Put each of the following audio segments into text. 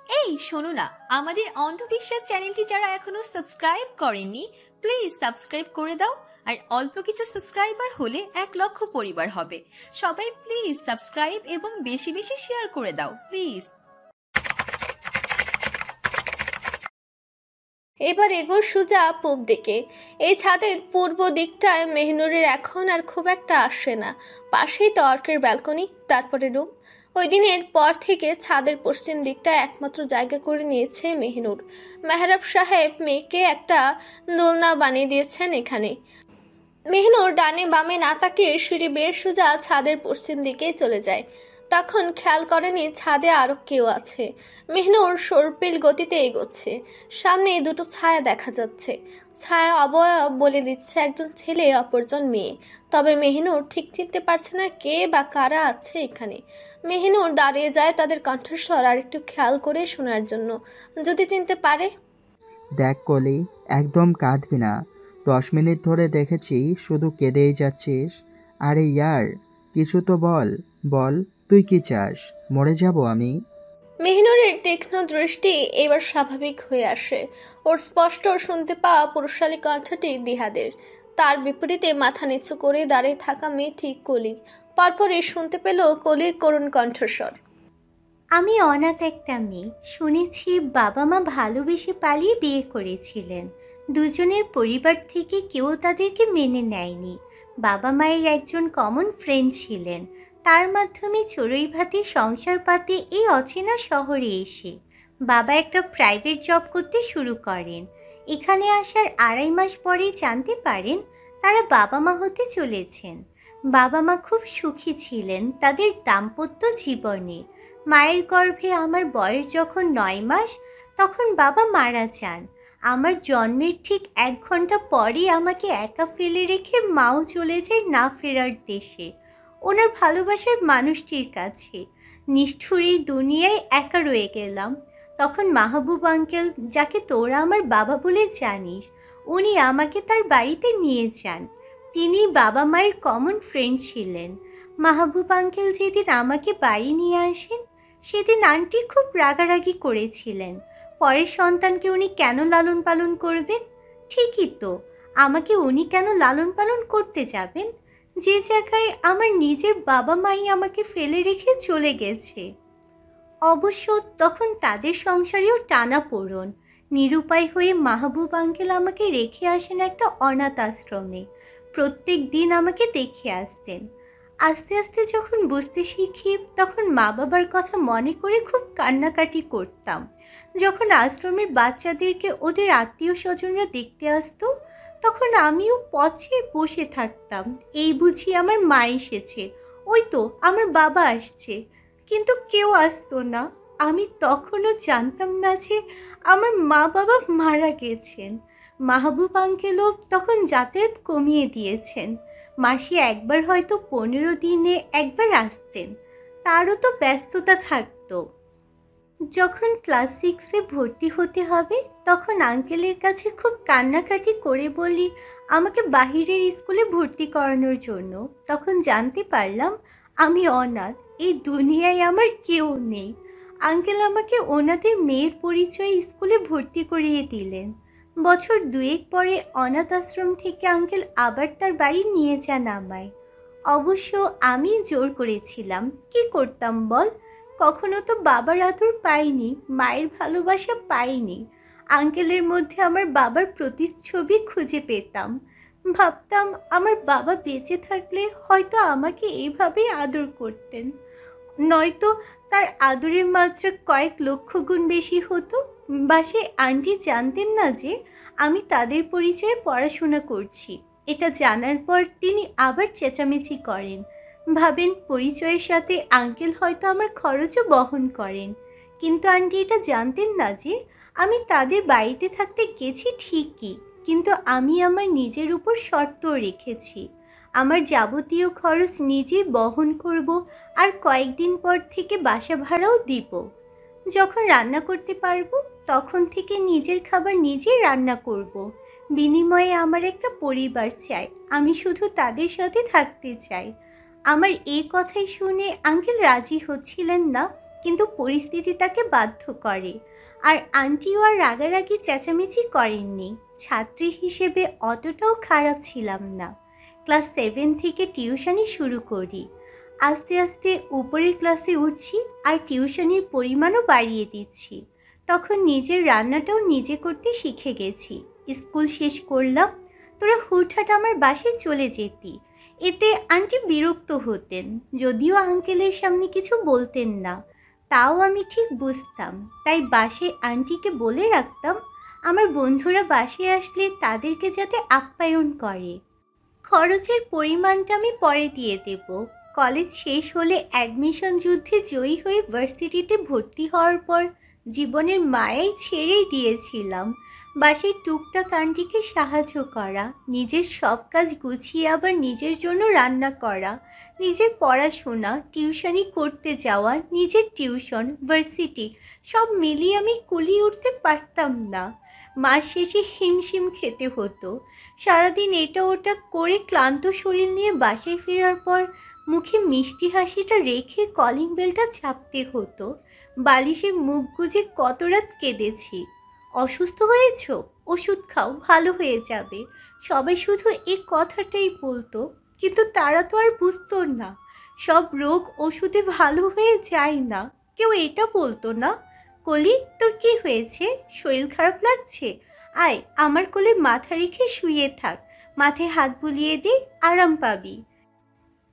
এই শোনো না, আমাদের অন্ধবিশ্বাস চ্যানেলটি যারা এখনো সাবস্ক্রাইব করেননি, প্লিজ সাবস্ক্রাইব করে দাও। আর অল্প কিছু সাবস্ক্রাইবার হলে 1,00,000 পরিবার হবে। সবাই প্লিজ সাবস্ক্রাইব এবং বেশি বেশি শেয়ার করে দাও প্লিজ। এবার এগোর সোজা পূব দিকে। এই ছাদের পূর্ব দিকটায় মেহনুরের এখন আর খুব একটা আসে না। পাশেই তো অর্কের ব্যালকনি, তারপরে রুম। ওই দিনের পর থেকে ছাদের পশ্চিম দিকটা একমাত্র জায়গা করে নিয়েছে মেহনুর। মেহরাব সাহেব মেয়েকে একটা দোলনা বানিয়ে দিয়েছেন এখানে। মেহনুর ডানে বামে না তাকিয়ে সিঁড়ি বেয়ে সোজা ছাদের পশ্চিম দিকে চলে যায়। তখন খেয়াল করেনি ছাদে আরো কেউ আছে। মেহনুর সর্পিল গতিতে এগোচ্ছে। সামনে দুটো ছায়া দেখা যাচ্ছে। ছায়া অবয়ব বলে দিচ্ছে একজন ছেলে অপরজন মেয়ে, তবে মেহনুর ঠিক চিনতে পারছে না কে বা কারা আছে এখানে। মেহনুর দাঁড়িয়ে যায় তাদের কণ্ঠস্বর আর একটু খেয়াল করে শোনার জন্য, যদি চিনতে পারে। দেখ কলি, একদম কাঁদবি না। 10 মিনিট ধরে দেখেছি শুধু কেঁদেই যাচ্ছিস। আরে ইয়ার, কিছু তো বল বল, তুই কি চাস? মরে যাব আমি? মেহনুরের তীক্ষ্ণ দৃষ্টি এবার স্বাভাবিক হয়ে আসে। ওর স্পষ্ট শুনতে পাওয়া পুরুষালী কণ্ঠটি দিহাদের। তার বিপরীতে মাথা নিচু করে দাঁড়িয়ে থাকা মেয়েটি কলি। পরপরই শুনতে পেল কলির করুণ কণ্ঠস্বর। আমি অনাথ একটা মেয়ে। শুনেছি বাবা মা ভালোবেসে পালিয়ে বিয়ে করেছিলেন। দুজনের পরিবার থেকে কেউ তাদেরকে মেনে নেয়নি। বাবা মায়ের একজন কমন ফ্রেন্ড ছিলেন। তার মাধ্যমে চড়ুই ভাতির সংসার পাতে এই অচেনা শহরে এসে বাবা একটা প্রাইভেট জব করতে শুরু করেন। এখানে আসার 2.5 মাস পরেই জানতে পারেন তারা বাবা মা হতে চলেছেন। বাবা মা খুব সুখী ছিলেন তাদের দাম্পত্য জীবনে। মায়ের গর্ভে আমার বয়স যখন 9 মাস, তখন বাবা মারা যান। আমার জন্মের ঠিক 1 ঘন্টা পরেই আমাকে একা ফেলে রেখে মাও চলে যায় না ফেরার দেশে, ওনার ভালোবাসার মানুষটির কাছে। নিষ্ঠুর এই দুনিয়ায় একা রয়ে গেলাম। তখন মাহবুব আঙ্কেল, যাকে তোরা আমার বাবা বলে জানিস, উনি আমাকে তার বাড়িতে নিয়ে যান। তিনি বাবা মায়ের কমন ফ্রেন্ড ছিলেন। মাহবুব আঙ্কেল যেদিন আমাকে বাড়ি নিয়ে আসেন, সেদিন আন্টি খুব রাগারাগি করেছিলেন। পরের সন্তানকে উনি কেন লালন পালন করবেন? ঠিকই তো, আমাকে উনি কেন লালন পালন করতে যাবেন, যে জায়গায় আমার নিজের বাবা মাই আমাকে ফেলে রেখে চলে গেছে। অবশ্য তখন তাদের সংসারেও টানাপোড়েন। নিরুপায় হয়ে মাহবুব আঙ্কেল আমাকে রেখে আসেন একটা অনাথ আশ্রমে। প্রত্যেক দিন আমাকে দেখে আসতেন। আস্তে আস্তে যখন বুঝতে শিখি, তখন মা বাবার কথা মনে করে খুব কান্নাকাটি করতাম। যখন আশ্রমের বাচ্চাদেরকে ওদের আত্মীয় স্বজনরা দেখতে আসতো, তখন আমিও পথে বসে থাকতাম। এই বুঝি আমার মা এসেছে, ওই তো আমার বাবা আসছে। কিন্তু কেউ আসতো না। আমি তখনও জানতাম না যে আমার মা বাবা মারা গেছেন। মাহবুব আঙ্কেলও তখন যাতায়াত কমিয়ে দিয়েছেন। মাসে একবার হয়তো 15 দিনে একবার আসতেন। তারও তো ব্যস্ততা থাকতো। যখন ক্লাস 6-এ ভর্তি হতে হবে, তখন আঙ্কেলের কাছে খুব কান্নাকাটি করে বলি আমাকে বাহিরের স্কুলে ভর্তি করানোর জন্য। তখন জানতে পারলাম আমি অনাথ, এই দুনিয়ায় আমার কেউ নেই। আঙ্কেল আমাকে ওনাদের মেয়ের পরিচয়ে স্কুলে ভর্তি করিয়ে দিলেন। বছর 2 পরে অনাথ আশ্রম থেকে আঙ্কেল আবার তার বাড়ি নিয়ে যান আমায়। অবশ্য আমি জোর করেছিলাম। কি করতাম বল? কখনো তো বাবার আদর পাইনি, মায়ের ভালোবাসা পাইনি। আঙ্কেলের মধ্যে আমার বাবার প্রতিচ্ছবি খুঁজে পেতাম। ভাবতাম আমার বাবা বেঁচে থাকলে হয়তো আমাকে এইভাবেই আদর করতেন, নয়তো তার আদরের মাত্রা কয়েক লক্ষ গুণ বেশি হতো। বাসে আন্টি জানতেন না যে আমি তাদের পরিচয়ে পড়াশোনা করছি। এটা জানার পর তিনি আবার চেঁচামেচি করেন। ভাবেন পরিচয়ের সাথে আঙ্কেল হয়তো আমার খরচও বহন করেন। কিন্তু আন্টি এটা জানতেন না যে আমি তাদের বাড়িতে থাকতে গেছি ঠিকই, কিন্তু আমি আমার নিজের উপর শর্তও রেখেছি। আমার যাবতীয় খরচ নিজে বহন করব, আর কয়েকদিন পর থেকে বাসা ভাড়াও দিব। যখন রান্না করতে পারবো, তখন থেকে নিজের খাবার নিজেই রান্না করব। বিনিময়ে আমার একটা পরিবার চাই, আমি শুধু তাদের সাথে থাকতে চাই। আমার এই কথাই শুনে আঙ্কেল রাজি হচ্ছিলেন না। কিন্তু পরিস্থিতি তাকে বাধ্য করে। আর আন্টিও আর রাগারাগি চেঁচামেচি করেননি। ছাত্রী হিসেবে অতটাও খারাপ ছিলাম না। ক্লাস 7 থেকে টিউশনি শুরু করি। আস্তে আস্তে উপরের ক্লাসে উঠছি আর টিউশনির পরিমাণও বাড়িয়ে দিচ্ছি। তখন নিজের রান্নাটাও নিজে করতে শিখে গেছি। স্কুল শেষ করলাম, তোরা হুটহাট আমার বাসায় চলে যেতি। এতে আন্টি বিরক্ত হতেন, যদিও আঙ্কেলের সামনে কিছু বলতেন না। তাও আমি ঠিক বুঝতাম, তাই বাসায় আন্টিকে বলে রাখতাম আমার বন্ধুরা বাসায় আসলে তাদেরকে যাতে আপ্যায়ন করে। খরচের পরিমাণটা আমি পরে দিয়ে দেব। কলেজ শেষ হলে অ্যাডমিশন যুদ্ধে জয়ী হয়ে ভার্সিটিতে ভর্তি হওয়ার পর জীবনের মায়াই ছেড়েই দিয়েছিলাম। বাসায় টুকটাক আন্টিকে সাহায্য করা, নিজের সব কাজ গুছিয়ে আবার নিজের জন্য রান্না করা, নিজের পড়াশোনা, টিউশনি করতে যাওয়া, নিজের টিউশন, ভার্সিটি সব মিলিয়ে আমি কুলিয়ে উঠতে পারতাম না। মাস শেষে হিমশিম খেতে হতো। সারাদিন এটা ওটা করে ক্লান্ত শরীর নিয়ে বাসায় ফেরার পর মুখে মিষ্টি হাসিটা রেখে কলিং বেলটা চাপতে হতো। বালিশে মুখ গুজে কত রাত কেঁদেছি। অসুস্থ হয়েছ? ওষুধ খাও, ভালো হয়ে যাবে। সবাই শুধু এই কথাটাই বলতো, কিন্তু তারা তো আর বুঝতো না সব রোগ ওষুধে ভালো হয়ে যায় না। কেউ এটা বলতো না, কলি তোর কি হয়েছে, শরীর খারাপ লাগছে, আয় আমার কোলে মাথা রেখে শুয়ে থাক, মাথায় হাত বুলিয়ে দে, আরাম পাবি।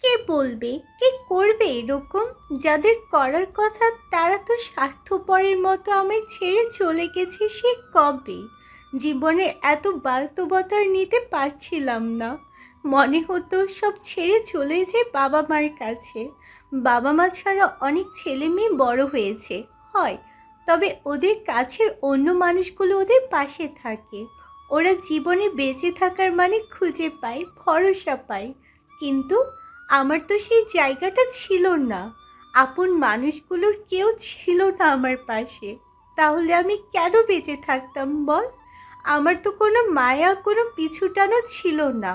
কে বলবে, কে করবে এরকম? যাদের করার কথা তারা তো স্বার্থপরের মতো আমায় ছেড়ে চলে গেছে সে কবে। জীবনের এত বাস্তবতার নিতে পারছিলাম না। মনে হতো সব ছেড়ে চলে যায় বাবা মার কাছে। বাবা মা ছাড়া অনেক ছেলে মেয়ে বড় হয়েছে হয়, তবে ওদের কাছের অন্য মানুষগুলো ওদের পাশে থাকে। ওরা জীবনে বেঁচে থাকার মানে খুঁজে পায়, ভরসা পায়। কিন্তু আমার তো সেই জায়গাটা ছিল না। আপন মানুষগুলোর কেউ ছিল না আমার পাশে। তাহলে আমি কেন বেঁচে থাকতাম বল? আমার তো কোনো মায়া, কোনো পিছুটানো ছিল না।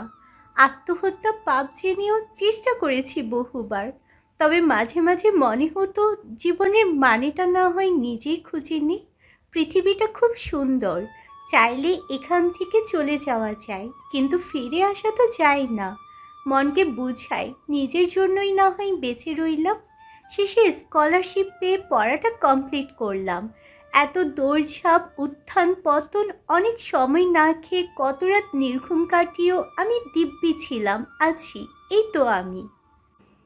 আত্মহত্যা পাপ জেনেও চেষ্টা করেছি বহুবার, তবে মাঝে মাঝে মনে হতো জীবনের মানেটা না হয় নিজেই খুঁজে নিই। পৃথিবীটা খুব সুন্দর, চাইলে এখান থেকে চলে যাওয়া যায়, কিন্তু ফিরে আসা তো যায় না। মনকে বুঝাই নিজের জন্যই না হয় বেঁচে রইলাম। শেষে স্কলারশিপ পেয়ে পড়াটা কমপ্লিট করলাম। এত দৌড়ঝাঁপ, উত্থান পতন, অনেক সময় না খেয়ে কত রাত নির্ঘুম কাটিয়েও আমি দিব্যি ছিলাম, আছি, এই তো আমি।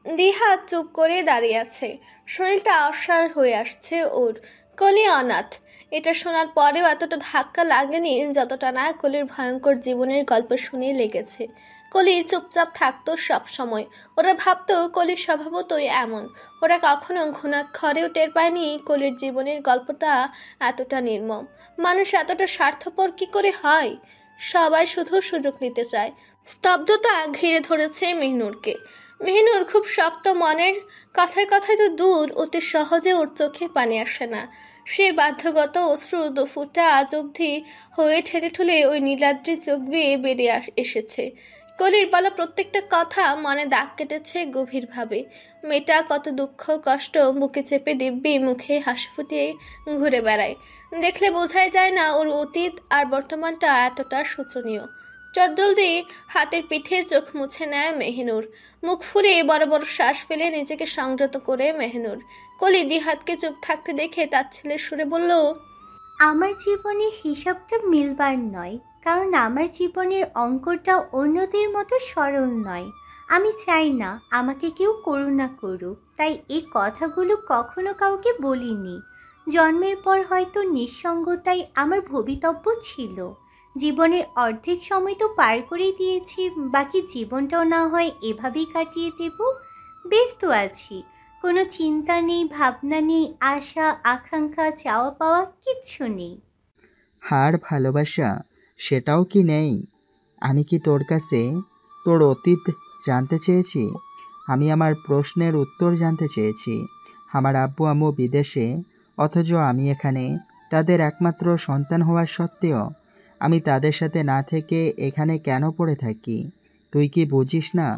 দিহা চুপ করে দাঁড়িয়ে আছে, শরীরটা অসাড় হয়ে আসছে ওর। কলি অনাথ, এটা শোনার পরেও এতটা ধাক্কা লাগেনি যতটা না কলির ভয়ঙ্কর জীবনের গল্প শুনে লেগেছে। কলি চুপচাপ থাকতো সব সময়। ওরা ভাবতো কলির স্বভাবতই এমন। ওরা কখনো ঘুণাক্ষরেও টের পায়নি কলির জীবনের গল্পটা এতটা নির্মম। মানুষ এতটা স্বার্থপর কি করে হয়? সবাই শুধু সুযোগ নিতে চায়। স্তব্ধতা ঘিরে ধরেছে মেহনুরকে। মেহনুর খুব শক্ত মনের, কথায় কথায় তো দূর, অতি সহজে ওর চোখে পানি আসে না। সে বাধ্যগত অশ্রু দুফুটা আজ অবধি হয়ে ঠেলে ঠুলে ওই নীলাদ্রি চোখ বেয়ে বেরিয়ে এসেছে। কলির বলা প্রত্যেকটা কথা মনে দাগ কেটেছে গভীরভাবে। মেয়েটা কত দুঃখ কষ্ট বুকে চেপে দিব্যি মুখে হাসি ফুটিয়ে ঘুরে বেড়ায়। দেখলে বোঝাই যায় না ওর অতীত আর বর্তমানটা এতটা শোচনীয়। চটজলদি হাতের পিঠে চোখ মুছে নেয় মেহনুর। মুখ ফুলিয়ে বড় বড় শ্বাস ফেলে নিজেকে সংযত করে মেহনুর। কলি দিহাতকে চুপ থাকতে দেখে তার ছেলের সুরে বলল, আমার জীবনে হিসাবটা মিলবার নয়, কারণ আমার জীবনের অঙ্কটা অন্যদের মতো সরল নয়। আমি চাই না আমাকে কেউ করুণা করুক, তাই এই কথাগুলো কখনো কাউকে বলিনি। জন্মের পর হয়তো নিঃসঙ্গতাই আমার ভবিতব্য ছিল। জীবনের অর্ধেক সময় তো পার করে দিয়েছি, বাকি জীবনটাও না হয় এভাবেই কাটিয়ে দেব। ব্যস্ত আছি, কোনো চিন্তা নেই, ভাবনা নেই, আশা আকাঙ্ক্ষা চাওয়া পাওয়া কিচ্ছু নেই। হার ভালোবাসা সেটাও কি নেই? আমি কি তোর কাছে তোর অতীত জানতে চেয়েছি? আমি আমার প্রশ্নের উত্তর জানতে চেয়েছি। আমার আব্বু আম্মু বিদেশে, অথচ আমি এখানে। তাদের একমাত্র সন্তান হওয়ার সত্ত্বেও আমি তাদের সাথে না থেকে এখানে কেন পড়ে থাকি? তুই কি বুঝিস না,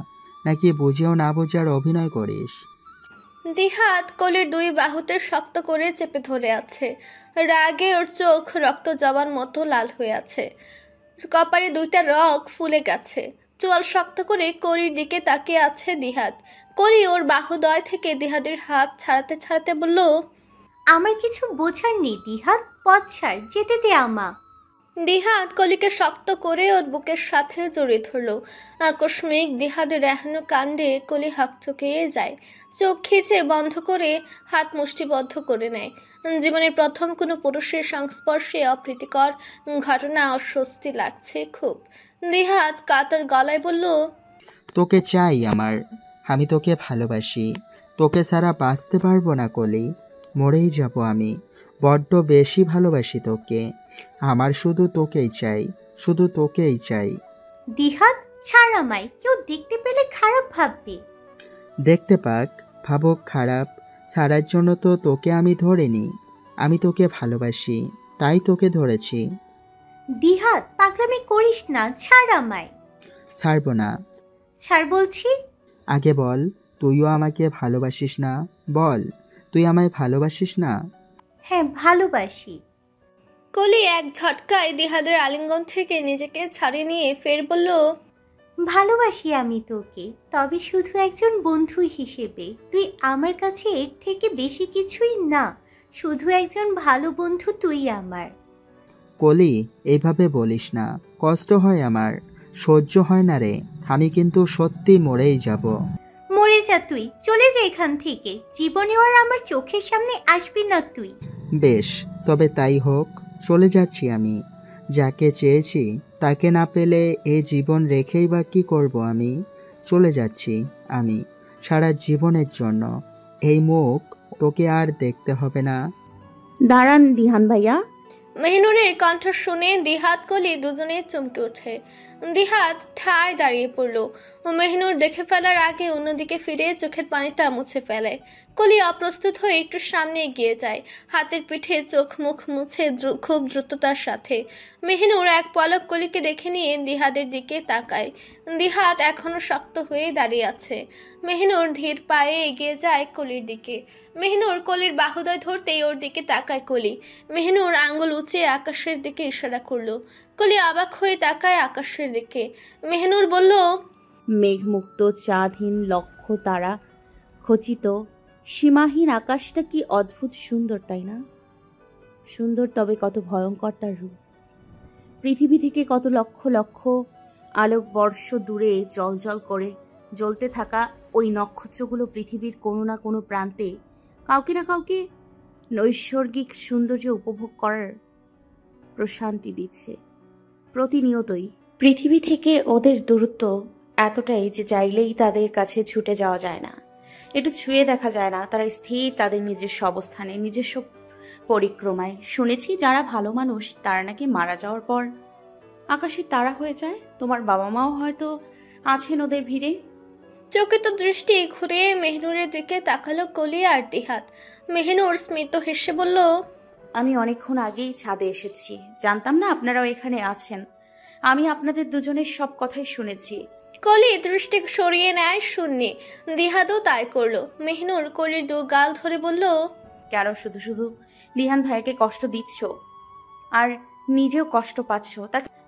নাকি বুঝেও না বোঝার অভিনয় করিস? দিহাত কলির দুই বাহুতে শক্ত করে চেপে ধরে আছে। রাগে ওর চোখ রক্ত জবার মতো লাল হয়ে আছে, কপালে দুইটা রগ ফুলে গেছে। চোয়াল শক্ত করে কলির দিকে তাকিয়ে আছে দিহাত। কলি ওর বাহুদয় থেকে দিহাদের হাত ছাড়াতে ছাড়াতে বলল, আমার কিছু বোঝার নেই দিহাত, পথ ছাড়, যেতে দে আমা। দিহাত কলিকে শক্ত করে ওর বুকের সাথে জড়িয়ে ধরল। আকস্মিক দিহাদের এহেন কাণ্ডে কলি হকচকিয়ে যায়, চোখ খিচে বন্ধ করে হাত মুষ্টিবদ্ধ করে নেয়। জীবনের প্রথম কোনো পুরুষের সংস্পর্শে অপ্রীতিকর ঘটনা, অস্বস্তি লাগছে খুব। দিহাত কাতর গলায় বলল, তোকে চাই আমার, আমি তোকে ভালোবাসি, তোকে ছাড়া বাঁচতে পারবো না কলি, মরেই যাব আমি, বড্ড বেশি ভালোবাসি তোকে, আমার শুধু তোকেই চাই, শুধু তোকেই চাই। দিহাত ছাড় আমায়, কেউ দেখতে পেলে খারাপ ভাববে। দেখতে পাক, ভাবুক খারাপ, ছাড়ার জন্য তো তোকে আমি ধরিনি, আমি তোকে ভালোবাসি তাই তোকে ধরেছি। দিহাত পাগলামি করিস না, ছাড় আমায়। ছাড়বো না। ছাড় বলছি। আগে বল, তুইও আমাকে ভালোবাসিস না? বল, তুই আমায় ভালোবাসিস না? হ্যাঁ ভালোবাসি। কলি এক ঝটকায় দিহাদের আলিঙ্গন থেকে নিজেকে ছাড়িয়ে নিয়ে ফের বলল, ভালোবাসি আমি তোকে, তবে শুধু একজন বন্ধু হিসেবে। তুই আমার কাছে এর থেকে বেশি কিছুই না, শুধু একজন ভালো বন্ধু তুই আমার। কলি, এইভাবে বলিস না, কষ্ট হয় আমার, সহ্য হয় না রে, আমি কিন্তু সত্যি মরেই যাব। মরে যা তুই, চলে যা এখান থেকে, জীবনে আর আমার চোখের সামনে আসবি না তুই। বেশ, তবে তাই হোক, চলে যাচ্ছি আমি। যাকে চেয়েছি তাকে না পেলে এ জীবন রেখেই বা কী করবো আমি? চলে যাচ্ছি আমি, সারা জীবনের জন্য। এই মুখ তোকে আর দেখতে হবে না। দাঁড়ান দিহান ভাইয়া। মেহনুরের কণ্ঠ শুনে দিহাত কলি দুজনে চমকে ওঠে। দিহাত ঠায় দাঁড়িয়ে পড়ল। মেহনুর দেখে ফেলার আগে অন্যদিকে ফিরে চোখের পানিটা মুছে ফেলে। কলি অপ্রস্তুত হয়ে একটু সামনে এগিয়ে যায়, হাতের পিঠে চোখ মুখ মুছে খুব দ্রুততার সাথে। মেহনুর এক পলক কলিকে দেখে নিয়ে দিহাদের দিকে তাকায়। দিহাত এখনো শক্ত হয়ে দাঁড়িয়ে আছে। মেহনুর ধীর পায়ে এগিয়ে যায় কলির দিকে। মেহনুর কলির বাহুদয় ধরতেই ওর দিকে তাকায় কলি। মেহনুর আঙ্গুল উঁচিয়ে আকাশের দিকে ইশারা করলো। কলি অবাক হয়ে তাকায় আকাশের দিকে। মেহনুর বলল, মেঘমুক্ত চাঁদহীন লক্ষ তারা খচিত সীমাহীন আকাশটা কি অদ্ভুত সুন্দর, তাই না? সুন্দর, তবে কত ভয়ঙ্কর তার রূপ। পৃথিবী থেকে কত লক্ষ লক্ষ আলোকবর্ষ দূরে জ্বলজ্বল করে জ্বলতে থাকা ওই নক্ষত্রগুলো পৃথিবীর কোনো না কোনো প্রান্তে কাউকে না কাউকে নৈসর্গিক সৌন্দর্য উপভোগ করার প্রশান্তি দিচ্ছে প্রতিনিয়তই। পৃথিবী থেকে ওদের দূরত্ব এতটাই যে চাইলেই তাদের কাছে ছুটে যাওয়া যায় না, একটু ছুঁয়ে দেখা যায় না। তারা স্থির তাদের নিজস্ব অবস্থানে, নিজস্ব পরিক্রমায়। শুনেছি যারা ভালো মানুষ তারা নাকি মারা যাওয়ার পর আকাশে তারা হয়ে যায়। তোমার বাবা মাও হয়তো আছেন ওদের ভিড়ে। চকিত দৃষ্টি ঘুরে মেহনুরের দিকে তাকালো কলি আর দিহাত। মেহনুর স্মিত হেসে বলল, আমি অনেকক্ষণ আগেই ছাদে এসেছি, জানতাম না আপনারাও এখানে আছেন। আমি আপনাদের দুজনের সব কথাই শুনেছি। কলি দৃষ্টি সরিয়ে নেয় শূন্যে। দিহাতও তাই করলো। মেহনুর কলির দু গাল ধরে বলল, কেন শুধু শুধু দিহান ভাইকে কষ্ট দিচ্ছ আর নিজেও কষ্ট পাচ্ছ?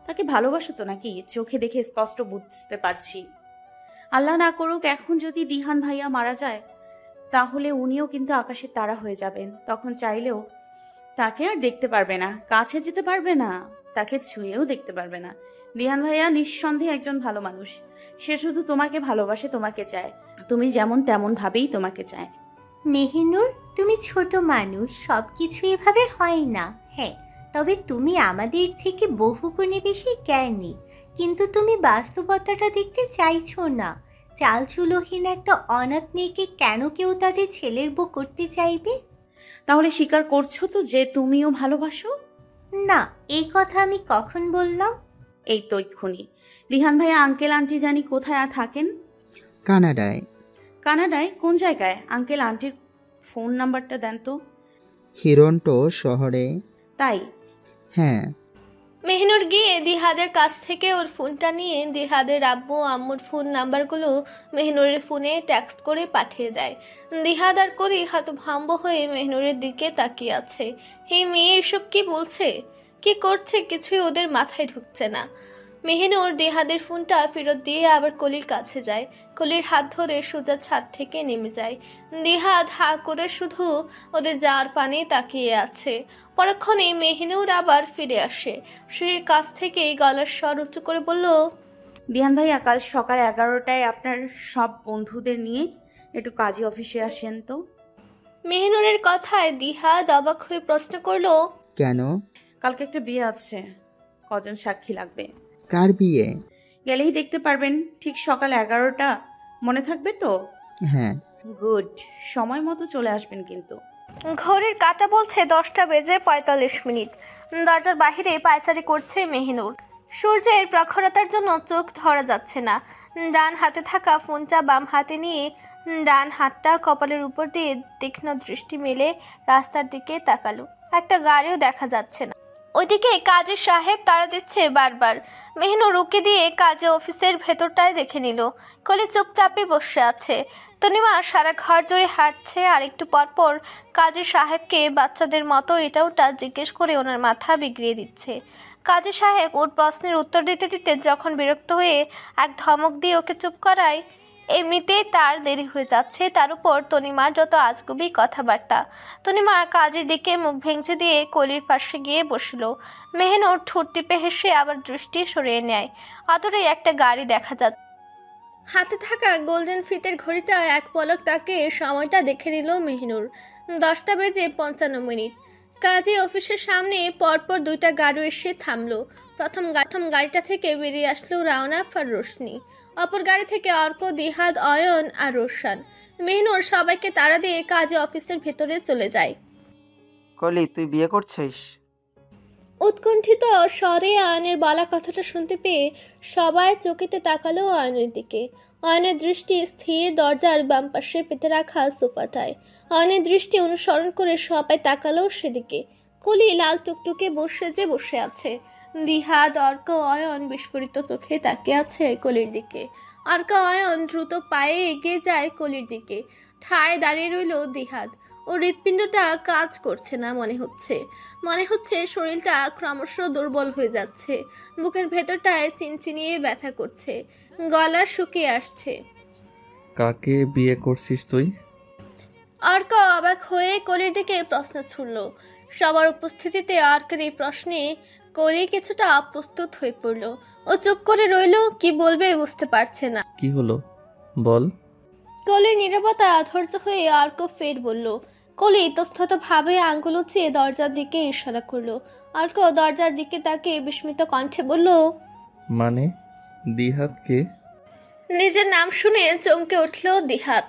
তাকে ভালোবাসো তো নাকি? চোখে দেখে স্পষ্ট বুঝতে পারছি। আল্লাহ না করুক এখন যদি দিহান ভাইয়া মারা যায়, তাহলে উনিও কিন্তু আকাশের তারা হয়ে যাবেন। তখন চাইলেও তাকে আর দেখতে পারবে না, কাছে যেতে পারবে না, তাকে ছুঁয়েও দেখতে পারবে না। দিহান ভাইয়া নিঃসন্দেহে একজন ভালো মানুষ। সে শুধু তোমাকে ভালোবাসে, তোমাকে চায়, তুমি যেমন তেমন ভাবেই তোমাকে চায়। মেহিনুর, তুমি ছোট মানুষ, সব কিছু এভাবে হয় না। হ্যাঁ, তবে তুমি আমাদের থেকে বহুগুণে বেশি জ্ঞানী, কিন্তু তুমি বাস্তবতাটা দেখতে চাইছো না। চালচুলোহীন একটা অনাথ মেয়েকে কেন কেউ তাদের ছেলের বউ করতে চাইবে? তাহলে স্বীকার করছো তো যে তুমিও ভালোবাসো? না, এই কথা আমি কখন বললাম? এই তো এক্ষুনি। দিহান ভাইয়া আঙ্কেল আন্টি জানি কোথায় থাকেন? কানাডায়। কানাডায়? কোন জায়গায়? আঙ্কেল আন্টির ফোন নাম্বারটা দেন তো। হিরন্টো শহরে। তাই? হ্যাঁ। মেহনুর গিয়ে দিহাদের কাছ থেকে ওর ফোনটা নিয়ে দিহাদের আব্বু আম্মুর ফোন নাম্বারগুলো মেহনুরের ফোনে টেক্সট করে পাঠিয়ে দেয়। দিহাদ আর কলি হতভম্ব হয়ে মেহনুরের দিকে তাকিয়ে আছে। এই মেয়ে এসব কি বলছে, কি করছে, কিছুই ওদের মাথায় ঢুকছে না। মেহনুর দিহাদের ফোনটা ফেরত দিয়ে আবার কলির কাছে যায়। কলির হাত ধরে সোজা ছাদ থেকে নেমে যায়। দিহাদ হা করে শুধু ওদের যাওয়ার পানে তাকিয়ে আছে। পরক্ষণে মেহনুর আবার ফিরে আসে। সিঁড়ির কাছ থেকে গলার স্বর উঁচু করে বলল, বিহান ভাইয়া, কাল সকাল 11টায় আপনার সব বন্ধুদের নিয়ে একটু কাজী অফিসে আসেন তো। মেহনুরের কথায় দিহাদ অবাক হয়ে প্রশ্ন করলো, কেন? কালকে একটা বিয়ে আছে, কজন সাক্ষী লাগবে? কার বিয়ে? গেলেই দেখতে পারবেন। ঠিক সকাল 11টা, মনে থাকবে তো? হ্যাঁ। গুড, সময় মতো চলে আসবেন কিন্তু। ঘড়ির কাঁটা বলছে 10:45। দরজার বাহিরে পায়চারি করছে মেহনুর। সূর্যের প্রখরতার জন্য চোখ ধরা যাচ্ছে না। ডান হাতে থাকা ফোনটা বাম হাতে নিয়ে ডান হাতটা কপালের উপর দিয়ে তীক্ষ্ণ দৃষ্টি মেলে রাস্তার দিকে তাকালো। একটা গাড়িও দেখা যাচ্ছে না। ওইদিকে কাজের সাহেব তাড়া দিচ্ছে বারবার। মেহনুর রুকে দিয়ে কাজে অফিসের ভেতরটায় দেখে নিল। কলি চুপচাপে বসে আছে। তনিমা সারা ঘর জুড়ে হাঁটছে আর একটু পরপর কাজের সাহেবকে বাচ্চাদের মতো এটা ওটা জিজ্ঞেস করে ওনার মাথা বিগড়িয়ে দিচ্ছে। কাজী সাহেব ওর প্রশ্নের উত্তর দিতে দিতে যখন বিরক্ত হয়ে এক ধমক দিয়ে ওকে চুপ করায়, এমনিতেই তার দেরি হয়ে যাচ্ছে, তার উপর তনিমার যত আজগুবি কথাবার্তা। তনিমা কাজের দিকে মুখ ভেঙচে দিয়ে কলির পাশে গিয়ে বসল। মেহনুর ঠোঁট টিপে হেসে আবার দৃষ্টি সরিয়ে নেয়। অদূরে একটা গাড়ি দেখা যাচ্ছে। হাতে থাকা গোল্ডেন ফিতের ঘড়িটা এক পলক তাকে সময়টা দেখে নিল মেহনুর। 10:55। কাজী অফিসের সামনে পরপর দুইটা গাড়ি এসে থামলো। প্রথম গাড়িটা থেকে বেরিয়ে আসলো রাওনাফ আর রোশনি। অপর গাড়ি থেকে অর্ক, দিহাদ, অয়ন আর রোশান। মেহনুর সবাইকে তাড়া দিয়ে কাজী অফিসের ভেতরে চলে যায়। কলি, তুই বিয়ে করছিস? উৎকণ্ঠিত স্বরে অয়নের বলা কথাটা শুনতে পেয়ে সবাই চোখেতে তাকালো অয়নের দিকে। অয়নের দৃষ্টি স্থির দরজার বাম পাশে পেতে রাখা সোফাটায়। অয়নের দৃষ্টি অনুসরণ করে সবাই তাকালো সেদিকে। কলি লাল টুকটুকে বসে আছে। দিহাদ, অর্ক, অয়ন বিস্ফোরিত চোখে তাকিয়ে আছে কলির দিকে। অর্ক, অয়ন দ্রুত পায়ে এগিয়ে যায় কলির দিকে। ঠায় দাঁড়িয়ে রইল দিহাদ। ওর হৃৎপিণ্ডটা কাজ করছে না মনে হচ্ছে শরীরটা ক্রমশ দুর্বল হয়ে যাচ্ছে। বুকের ভেতরটায় চিনচিনিয়ে ব্যথা করছে, গলা শুকিয়ে আসছে। কাকে বিয়ে করছিস তুই? অর্ক অবাক হয়ে কলির দিকে প্রশ্ন ছুড়ল। সবার উপস্থিতিতে অর্কের এই প্রশ্নে কলি কিছুটা অপ্রস্তুত হয়ে পড়ল। ও চুপ করে রইল, কি বলবে বুঝতে পারছে না। কি হলো বল। কলির নীরবতা অধৈর্য হয়ে অর্ক ফের বলল। কলি ইতস্তত ভাবে আঙ্গুল উঁচিয়ে দরজার দিকে ইশারা করলো। অর্ক দরজার দিকে তাকে বিস্মিত কণ্ঠে বলল, মানে দিহাতকে? নিজের নাম শুনে চমকে উঠল দিহাত।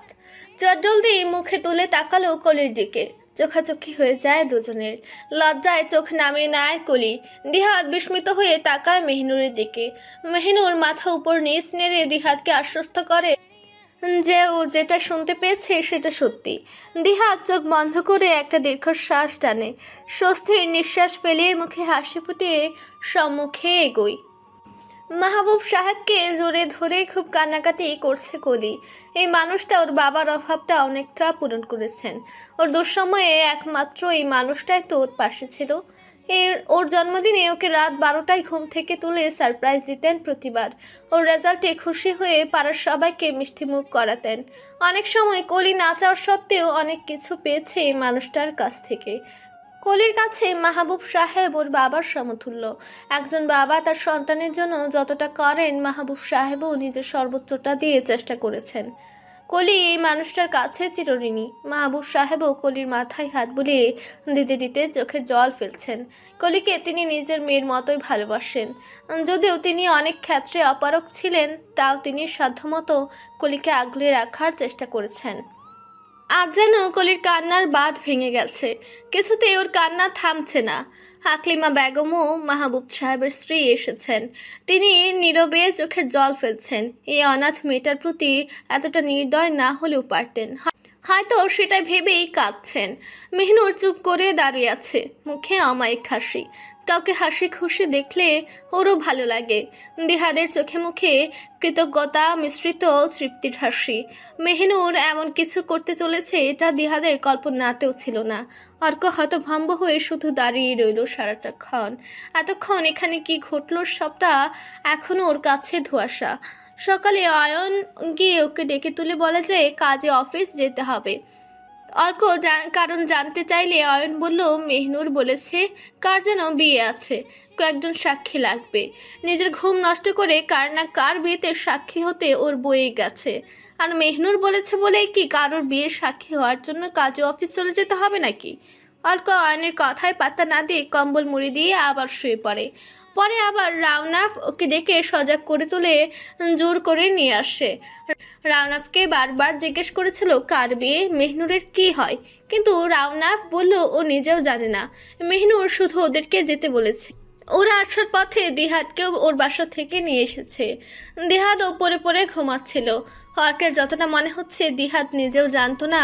চটজলদি মুখে তুলে তাকালো কলির দিকে। চোখাচোখি হয়ে যায় দুজনের। লজ্জায় চোখ নামিয়ে নেয় কলি। দিহাত বিস্মিত হয়ে তাকায় মেহনুরের দিকে। মেহনুর মাথা উপর নিচ নেড়ে দিহাতকে আশ্বস্ত করে যে ও যেটা শুনতে পেয়েছে সেটা সত্যি। দিহাত চোখ বন্ধ করে একটা দীর্ঘশ্বাস টানে। স্বস্তির নিঃশ্বাস ফেলিয়ে মুখে হাসি ফুটিয়ে সম্মুখে এগোয়। মাহবুব সাহেবকে জোরে ধরে খুব কান্নাকাটি করছে কলি। এই মানুষটা ওর বাবার অভাবটা অনেকটা পূরণ করেছেন। ওর দুঃসময়ে একমাত্র এই মানুষটাই তো ওর পাশে ছিল। ওর জন্মদিনে ওকে রাত 12টায় ঘুম থেকে তুলে সারপ্রাইজ দিতেন প্রতিবার। ওর রেজাল্টে খুশি হয়ে পাড়ার সবাইকে মিষ্টিমুখ করাতেন। অনেক সময় কলি না চাওয়ার সত্ত্বেও অনেক কিছু পেয়েছে এই মানুষটার কাছ থেকে। কলির কাছে মাহবুব সাহেব ওর বাবার সমতুল্য। একজন বাবা তার সন্তানের জন্য যতটা করেন, মাহবুব সাহেবও নিজের সর্বোচ্চটা দিয়ে চেষ্টা করেছেন। কলি এই মানুষটার কাছে চিরঋণী। মাহবুব সাহেবও কলির মাথায় হাত বুলিয়ে দিতে দিতে চোখের জল ফেলছেন। কলিকে তিনি নিজের মেয়ের মতোই ভালোবাসেন। যদিও তিনি অনেক ক্ষেত্রে অপারগ ছিলেন, তাও তিনি সাধ্যমতো কলিকে আগলে রাখার চেষ্টা করেছেন। আজ যেন কলির কান্নার বাঁধ ভেঙে গেছে। কিছুতেই ওর কান্না থামছে না। হাকলিমা বেগমও মাহবুব সাহেবের স্ত্রী এসেছেন। তিনি নীরবে চোখের জল ফেলছেন। এই অনাথ মেয়েটার প্রতি এতটা নির্দয় না হলেও পারতেন। হয়তো সেটাই ভেবেই কাঁদছেন। মেহনুর চুপ করে দাঁড়িয়ে আছে, মুখে অমায়িক হাসি। কাউকে হাসি খুশি দেখলে ওরও ভালো লাগে। দিহাদের চোখে মুখে কৃতজ্ঞতা মিশ্রিত তৃপ্তির হাসি। মেহিনুর এমন কিছু করতে চলেছে এটা দিহাদের কল্পনাতেও ছিল না। অর্ক হতভম্ব হয়ে শুধু দাঁড়িয়ে রইল সারাটাক্ষণ। এতক্ষণ এখানে কি ঘটলো সবটা এখনো ওর কাছে ধোঁয়াশা। সকালে অয়ন গিয়ে ওকে ডেকে তুলে বলে যে কাজে অফিস যেতে হবে। অর্ক কারণ জানতে চাইলে অয়ন বলল মেহনুর বলেছে কার যেন বিয়ে আছে, কয়েকজন সাক্ষী লাগবে। নিজের ঘুম নষ্ট করে কার না কার বিয়েতে সাক্ষী হতে ওর বয়ে গেছে। আর মেহনুর বলেছে বলেই কি কারোর বিয়ের সাক্ষী হওয়ার জন্য কাজে অফিস চলে যেতে হবে নাকি? অর্ক অয়নের কথায় পাত্তা না দিয়ে কম্বল মুড়ি দিয়ে আবার শুয়ে পড়ে। পরে আবার রাওনাফ ওকে ডেকে সজাগ করে তুলে জোর করে নিয়ে আসে। রাওনাফকে বারবার জিজ্ঞেস করেছিল কার বিয়ে, মেহনুরের কি হয়, কিন্তু রাওনাফ বলল ও নিজেও জানে না। মেহনুর শুধু ওদেরকে যেতে বলেছে। ওরা আসার পথে দিহাদকেও ওর বাসা থেকে নিয়ে এসেছে। দিহাদ ওপরে পরে ঘুমাচ্ছিল। অর্কের যতটা মনে হচ্ছে দিহাদ নিজেও জানতো না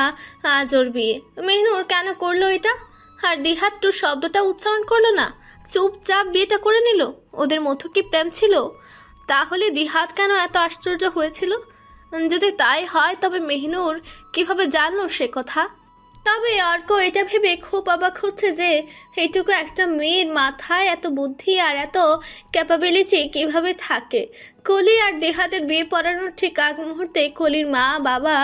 আজ ওর বিয়ে। মেহনুর কেন করলো এটা? আর দিহাদ তো শব্দটা উচ্চারণ করলো না, চুপচাপ বিয়েটা করে নিল। ওদের মধ্যে কি প্রেম ছিল? তাহলে দিহাদ কেন এত আশ্চর্য হয়েছিল? যদি তাই হয় তবে মেহনুর কিভাবে জানলো সে কথা? তবে অর্ক এটা ভেবে খুব অবাক হচ্ছে যে এইটুকু একটা মেয়ের মাথায় এত বুদ্ধি আর এত ক্যাপাবিলিটি কিভাবে থাকে। কলি আর দেহাদের বিয়ে পড়ানোর ঠিক আগ মুহূর্তে কলির মা বাবা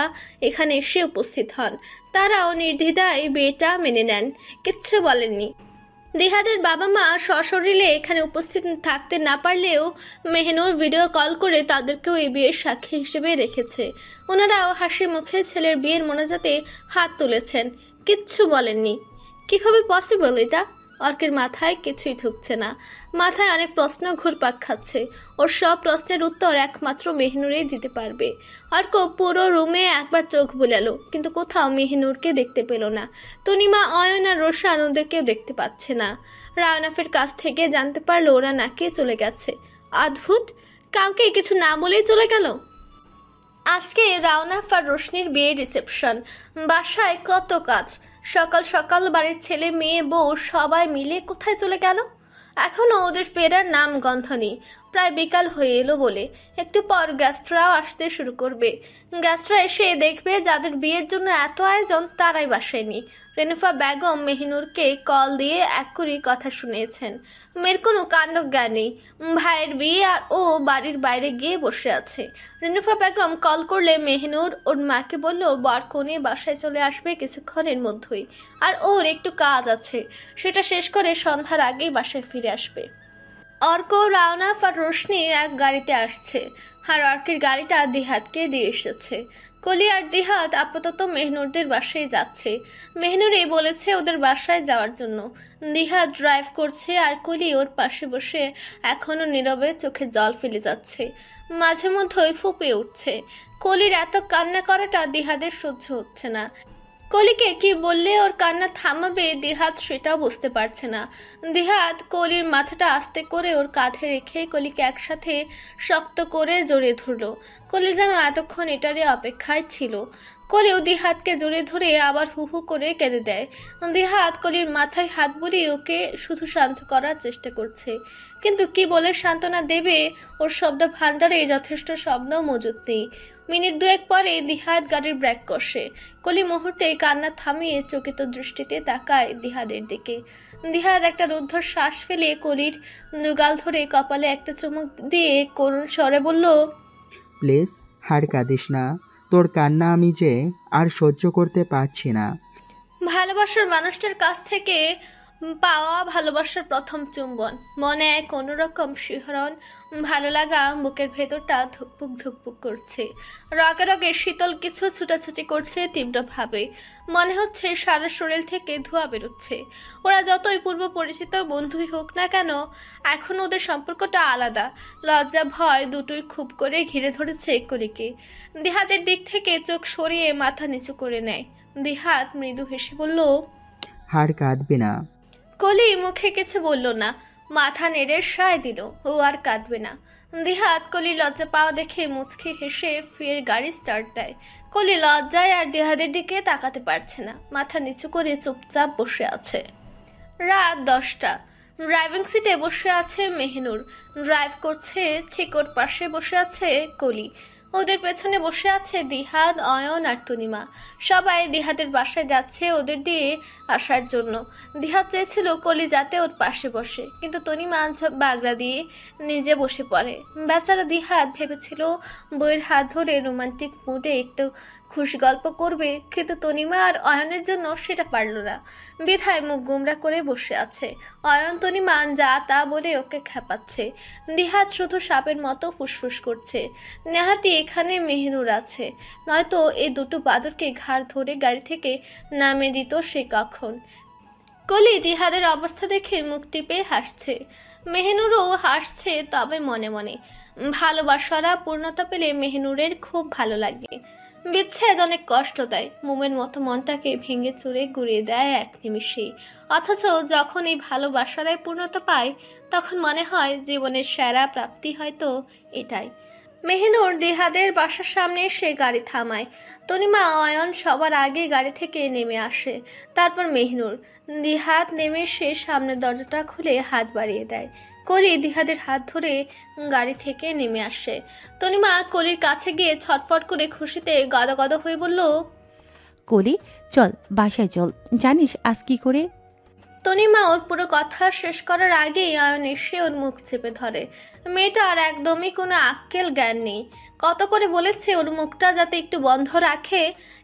এখানে এসে উপস্থিত হন। তারাও নির্দ্বিধায় বিয়েটা মেনে নেন, কিচ্ছু বলেননি। দেহাদের বাবা মা সশরীরে এখানে উপস্থিত থাকতে না পারলেও মেহনুর ভিডিও কল করে তাদেরকেও এই বিয়ের সাক্ষী হিসেবে রেখেছে। ওনারাও হাসি মুখে ছেলের বিয়ের মোনাজাতে হাত তুলেছেন, কিচ্ছু বলেননি। কিভাবে পসিবল এটা? অর্কের মাথায় কিছুই ঢুকছে না। মাথায় অনেক প্রশ্ন ঘুরপাক খাচ্ছে। ওর সব প্রশ্নের উত্তর একমাত্র মেহনুরেই দিতে পারবে। অর্ক পুরো রুমে একবার চোখ বুলালো, কিন্তু কোথাও মেহনুরকে দেখতে পেল না। তনিমা, অয়ন আর রোশান ওদেরকেও দেখতে পাচ্ছে না। রাওনাফের কাছ থেকে জানতে পারলো ওরা নাকি চলে গেছে। অদ্ভুত, কাউকে কিছু না বলেই চলে গেল। আজকে রাওনাফ আর রোশনির বিয়ের রিসেপশন। বাসায় কত কাজ। সকাল সকাল বাড়ির ছেলে মেয়ে বউ সবাই মিলে কোথায় চলে গেল? এখনো ওদের ফেরার নাম গন্ধ নেই। প্রায় বিকাল হয়ে এলো বলে একটু পর গেস্টরাও আসতে শুরু করবে। গেস্টরা এসে দেখবে যাদের বিয়ের জন্য এত আয়োজন তারাই বাসায় নেই। রেনুফা বেগম মেহিনুরকে কল দিয়ে এক্ষুনি কথা শুনিয়েছেন। মেয়ের কোনো কাণ্ড জ্ঞান নেই। ভাইয়ের বিয়ে আর ও বাড়ির বাইরে গিয়ে বসে আছে। রেনুফা বেগম কল করলে মেহিনুর ওর মাকে বলল বরকনে বাসায় চলে আসবে কিছুক্ষণের মধ্যেই, আর ওর একটু কাজ আছে, সেটা শেষ করে সন্ধ্যার আগেই বাসায় ফিরে আসবে। অর্ক, রাওনাফ আর রোশনি এক গাড়িতে আসছে, আর অর্কের গাড়িটা দিহাদকে দিয়ে এসেছে। কলি আর দিহাদ আপাতত মেহনুরদের বাসায় যাচ্ছে। মেহনুরই বলেছে ওদের বাসায় যাওয়ার জন্য। দিহাদ ড্রাইভ করছে আর কলি ওর পাশে বসে এখনো নীরবে চোখে জল ফেলে যাচ্ছে, মাঝে মধ্যেই ফুঁপিয়ে উঠছে। কলির এত কান্না করাটা দিহাদের সহ্য হচ্ছে না। কলিকে কি বললে ওর কান্না থামাবে দিহাদ সেটাও বুঝতে পারছে না। দিহাদ কলির মাথাটা আস্তে করে ওর কাঁধে রেখে কলিকে একসাথে শক্ত করে জড়িয়ে ধরল। কলি যেন এতক্ষণ এটারই অপেক্ষায় ছিল। কলিও দিহাদকে জড়িয়ে ধরে আবার হু হু করে কেঁদে দেয়। দিহাদ কলির মাথায় হাত বুলিয়ে ওকে শুধু শান্ত করার চেষ্টা করছে, কিন্তু কি বলে সান্ত্বনা দেবে? ওর শব্দ ভান্ডারে যথেষ্ট শব্দ মজুদ নেই। মিনিট দুয়েক পরে দিহাদ গাড়ির ব্রেক কষে। কলি মুহূর্তে কান্না থামিয়ে চকিত দৃষ্টিতে তাকায় দিহাদের দিকে। দিহাদ একটা রুদ্ধ শ্বাস ফেলে কলির নুগাল ধরে কপালে একটা চুমুক দিয়ে করুণ স্বরে বলল, প্লিজ আর কাঁদিস না, তোর কান্না আমি যে আর সহ্য করতে পারছি না। ভালোবাসার মানুষটার কাছ থেকে পাওয়া ভালোবাসার প্রথম চুম্বন, মনে এক অন্যরকম শিহরণ, ভালো লাগা বুকের ভেতরটা ধুকপুক ধুকপুক করছে। রগে রগে শীতল কিছু ছুটাছুটি করছে তীব্রভাবে। মনে হচ্ছে সারা শরীর থেকে ধোঁয়া বেরোচ্ছে। ওরা যতই পূর্ব পরিচিত বন্ধুই হোক না কেন, এখন ওদের সম্পর্কটা আলাদা। লজ্জা ভয় দুটোই খুব করে ঘিরে ধরেছে কলিকে। দিহাদের দিক থেকে চোখ সরিয়ে মাথা নিচু করে নেয়। দিহাদ মৃদু হেসে বলল, আর কাঁদবি না। কলি মুখে কিছু বলল না, মাথা নেড়ে সায় দিল ও আর কাঁদবে না। দিহাদ কলি লজ্জা পাওয়া দেখে মুচকি হেসে ফের গাড়ি স্টার্ট দেয়। কলি লজ্জায় আর দিহাদের দিকে তাকাতে পারছে না, মাথা নিচু করে চুপচাপ বসে আছে। রাত 10টা। ড্রাইভিং সিটে বসে আছে মেহিনুর, ড্রাইভ করছে। ঠিক ওর পাশে বসে আছে কলি, ওদের পেছনে বসে আছে দিহাদ, অয়ন আর তনিমা। সবাই দিহাদের বাসায় যাচ্ছে ওদের দিয়ে আসার জন্য। দিহাদ চেয়েছিল কলি যাতে ওর পাশে বসে, কিন্তু তনিমা বাগড়া দিয়ে নিজে বসে পড়ে। বেচারা দিহাদ ভেবেছিল বইয়ের হাত ধরে রোমান্টিক মুডে একটু খুশি গল্প করবে, কিন্তু তনিমা আর অয়নের জন্য সেটা পারল না। বিধায় মুখ গুমরা করে বসে আছে। অয়ন তনিমা যা তা বলে ওকে খেপাচ্ছে। দিহাদ শুধু সাপের মতো ফুসফুস করছে, নেহাতি এখানে মেহিনুর আছে, নয়তো এই দুটো বাদরকে ঘাড় ধরে গাড়ি থেকে নামে দিত সে কখন। কলি দিহাদের অবস্থা দেখে মুখ টিপে হাসছে, মেহিনুরও হাসছে, তবে মনে মনে। ভালোবাসারা পূর্ণতা পেলে মেহিনুরের খুব ভালো লাগে। বিচ্ছেদ অনেক কষ্ট দেয়, মোমের মতো মনটাকে ভেঙে চুরে গুঁড়িয়ে দেয় এক নিমিষেই। অথচ যখন এই ভালোবাসারাই পূর্ণতা পায়, তখন মনে হয় জীবনের সেরা প্রাপ্তি হয়তো এটাই। মেহিনুর দিহাদের বাসার সামনে এসে গাড়ি থামায়। তনিমা, অয়ন সবার আগে গাড়ি থেকে নেমে আসে, তারপর মেহিনুর। দিহাদ নেমে এসে সামনের দরজাটা খুলে হাত বাড়িয়ে দেয়। কলি দিহাদের হাত ধরে গাড়ি থেকে নেমে আসে। তনিমা কলির কাছে গিয়ে ছটফট করে খুশিতে গদগদ হয়ে বলল, কলি চল বাসায় চল, জানিস আজ কি করে? তনিমা ওর পুরো কথা শেষ করার আগেই অয়ন এসে ওর মুখ চেপে ধরে। মেয়েটার একদমই কোনো আক্কেল জ্ঞান নেই। কত করে বলেছে ওর মুখটা যাতে একটু বন্ধ রাখে,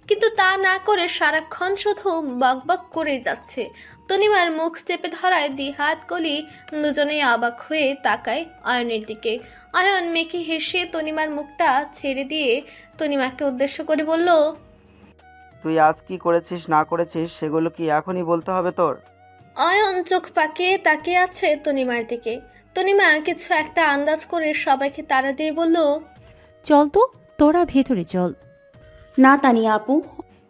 কিন্তু তা না করে সারাক্ষণ শুধু বকবক করেই যাচ্ছে। তনিমার মুখ চেপে ধরায় দিহাদ কলি দুজনেই অবাক হয়ে তাকায় অয়নের দিকে। অয়ন মেকি হেসে তনিমার মুখটা ছেড়ে দিয়ে তনিমাকে উদ্দেশ্য করে বলল, তুই আজ কি করেছিস না করেছিস সেগুলো কি এখনই বলতে হবে তোর? অয়ন চোখ পাকিয়ে তাকিয়ে আছে তনিমার দিকে। তনিমা কিছু একটা আন্দাজ করে সবাইকে তাড়া দিয়ে বলল, চল তো, তোরা ভেতরে চল। না তানিয়া আপু।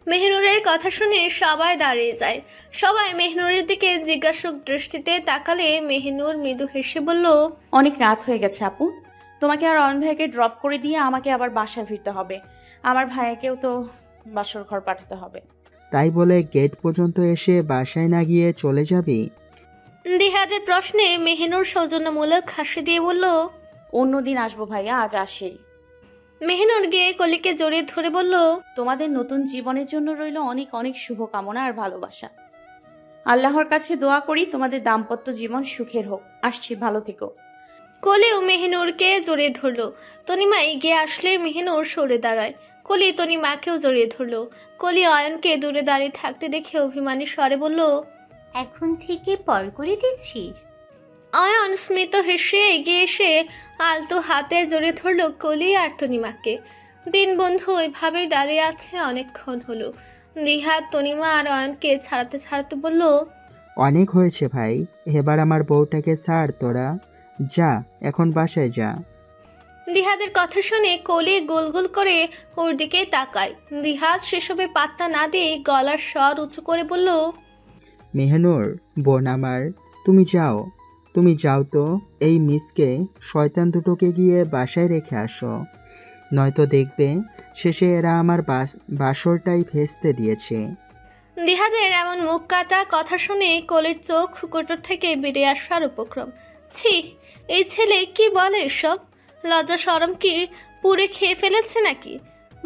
মেহনুরের কথা শুনে সবাই দাঁড়িয়ে যায়। সবাই মেহনুরের দিকে জিজ্ঞাসক দৃষ্টিতে তাকালে মেহনুর মৃদু হেসে বলল, অনেক রাত হয়ে গেছে আপু, তোমাকে আর অয়ন ভাইকে ড্রপ করে দিয়ে আমাকে আবার বাসায় ফিরতে হবে। আমার ভাইয়াকেও তো বাসর ঘর পাঠাতে হবে। তাই বলে গেট পর্যন্ত এসে বাসায় না গিয়ে চলে যাবি? দিহাদের প্রশ্নে মেহনুর সৌজন্যমূলক হাসি দিয়ে বলল, অন্যদিন আসবো ভাইয়া, আজ আসি। মেহনুর গিয়ে কলিকে জড়িয়ে ধরে বলল, তোমাদের নতুন জীবনের জন্য রইল অনেক অনেক শুভকামনা আর ভালোবাসা। আল্লাহর কাছে দোয়া করি তোমাদের দাম্পত্য জীবন সুখের হোক। আসছি, ভালো থেকো। কলিও মেহনুরকে জড়িয়ে ধরল। তনিমা এগিয়ে আসলে মেহনুর সরে দাঁড়ায়। কলি তনিমাকেও জড়িয়ে ধরল। কলি অয়নকে দূরে দাঁড়িয়ে থাকতে দেখে অভিমানী স্বরে বলল, এখন থেকে পর করে দিচ্ছিস? অয়ন স্মিত হেসে এগিয়ে এসে আলতো হাতে জড়িয়ে ধরল কলি আর তনিমাকে। দিন বন্ধু ওইভাবেই দাঁড়িয়ে আছে অনেকক্ষণ হলো। দিহাদ তনিমা আর অয়নকে ছাড়াতে ছাড়াতে বলল, অনেক হয়েছে ভাই, এবার আমার বউটাকে ছাড় তোরা, যা এখন বাসায় যা। দিহাদের কথা শুনে কলি গোল গোল করে ওর দিকে তাকায়। দিহাদ সেসবে পাত্তা না দিয়ে গলার স্বর উঁচু করে বলল, মেহনুর বোন আমার, তুমি যাও তো, এই মিসকে শয়তান দুটোকে গিয়ে বাসায় রেখে আসো, নয়তো দেখবে শেষে এরা আমার বাসরটাই ভেস্তে দিয়েছে। দিহাদের এমন মুখ কাটা কথা শুনে কলির চোখ কোটর থেকে বেরিয়ে আসার উপক্রম। ছি, এই ছেলে কি বলে এসব? লজ্জা শরম কি পুরে খেয়ে ফেলেছে নাকি?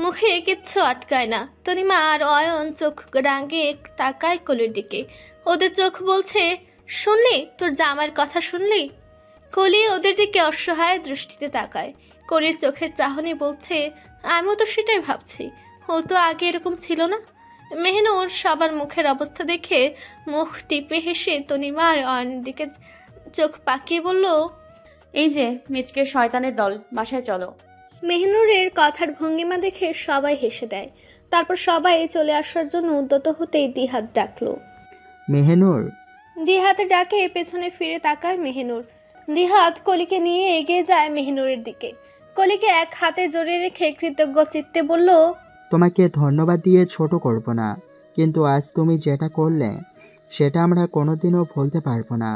মুখে কিচ্ছু আটকায় না। তনিমা আর অয়ন চোখ রাঙিয়ে তাকায় কলির দিকে। ওদের চোখ বলছে, শুনলি তোর জামাইয়ের কথা শুনলি? কলি ওদের দিকে অসহায় দৃষ্টিতে তাকায়। কলির চোখের চাহনি বলছে, আমিও তো সেটাই ভাবছি, ও তো আগে এরকম ছিল না। মেহনুর সবার মুখের অবস্থা দেখে মুখ টিপে হেসে তনিমা আর অয়নের দিকে চোখ পাকিয়ে বলল, এই যে মিচকে শয়তানের দল, বাসায় চলো। মেহনুরের কথার ভঙ্গিমা দেখে সবাই হেসে দেয়। তারপর সবাই চলে আসার জন্য উদ্যত হতেই দিহাদ ডাকলো, মেহনুর। দিহাতে ডাকে পেছনে ফিরে তাকায় মেহনুর। দিহাত কলিকে নিয়ে এগিয়ে যায় মেহনুরের দিকে। কলিকে এক হাতে জড়িয়ে রেখে কৃতজ্ঞ চিত্তে বলল, তোমাকে ধন্যবাদ দিয়ে ছোট করব না, কিন্তু আজ তুমি যেটা করলে সেটা আমরা কোনোদিনও ভুলতে পারবো না।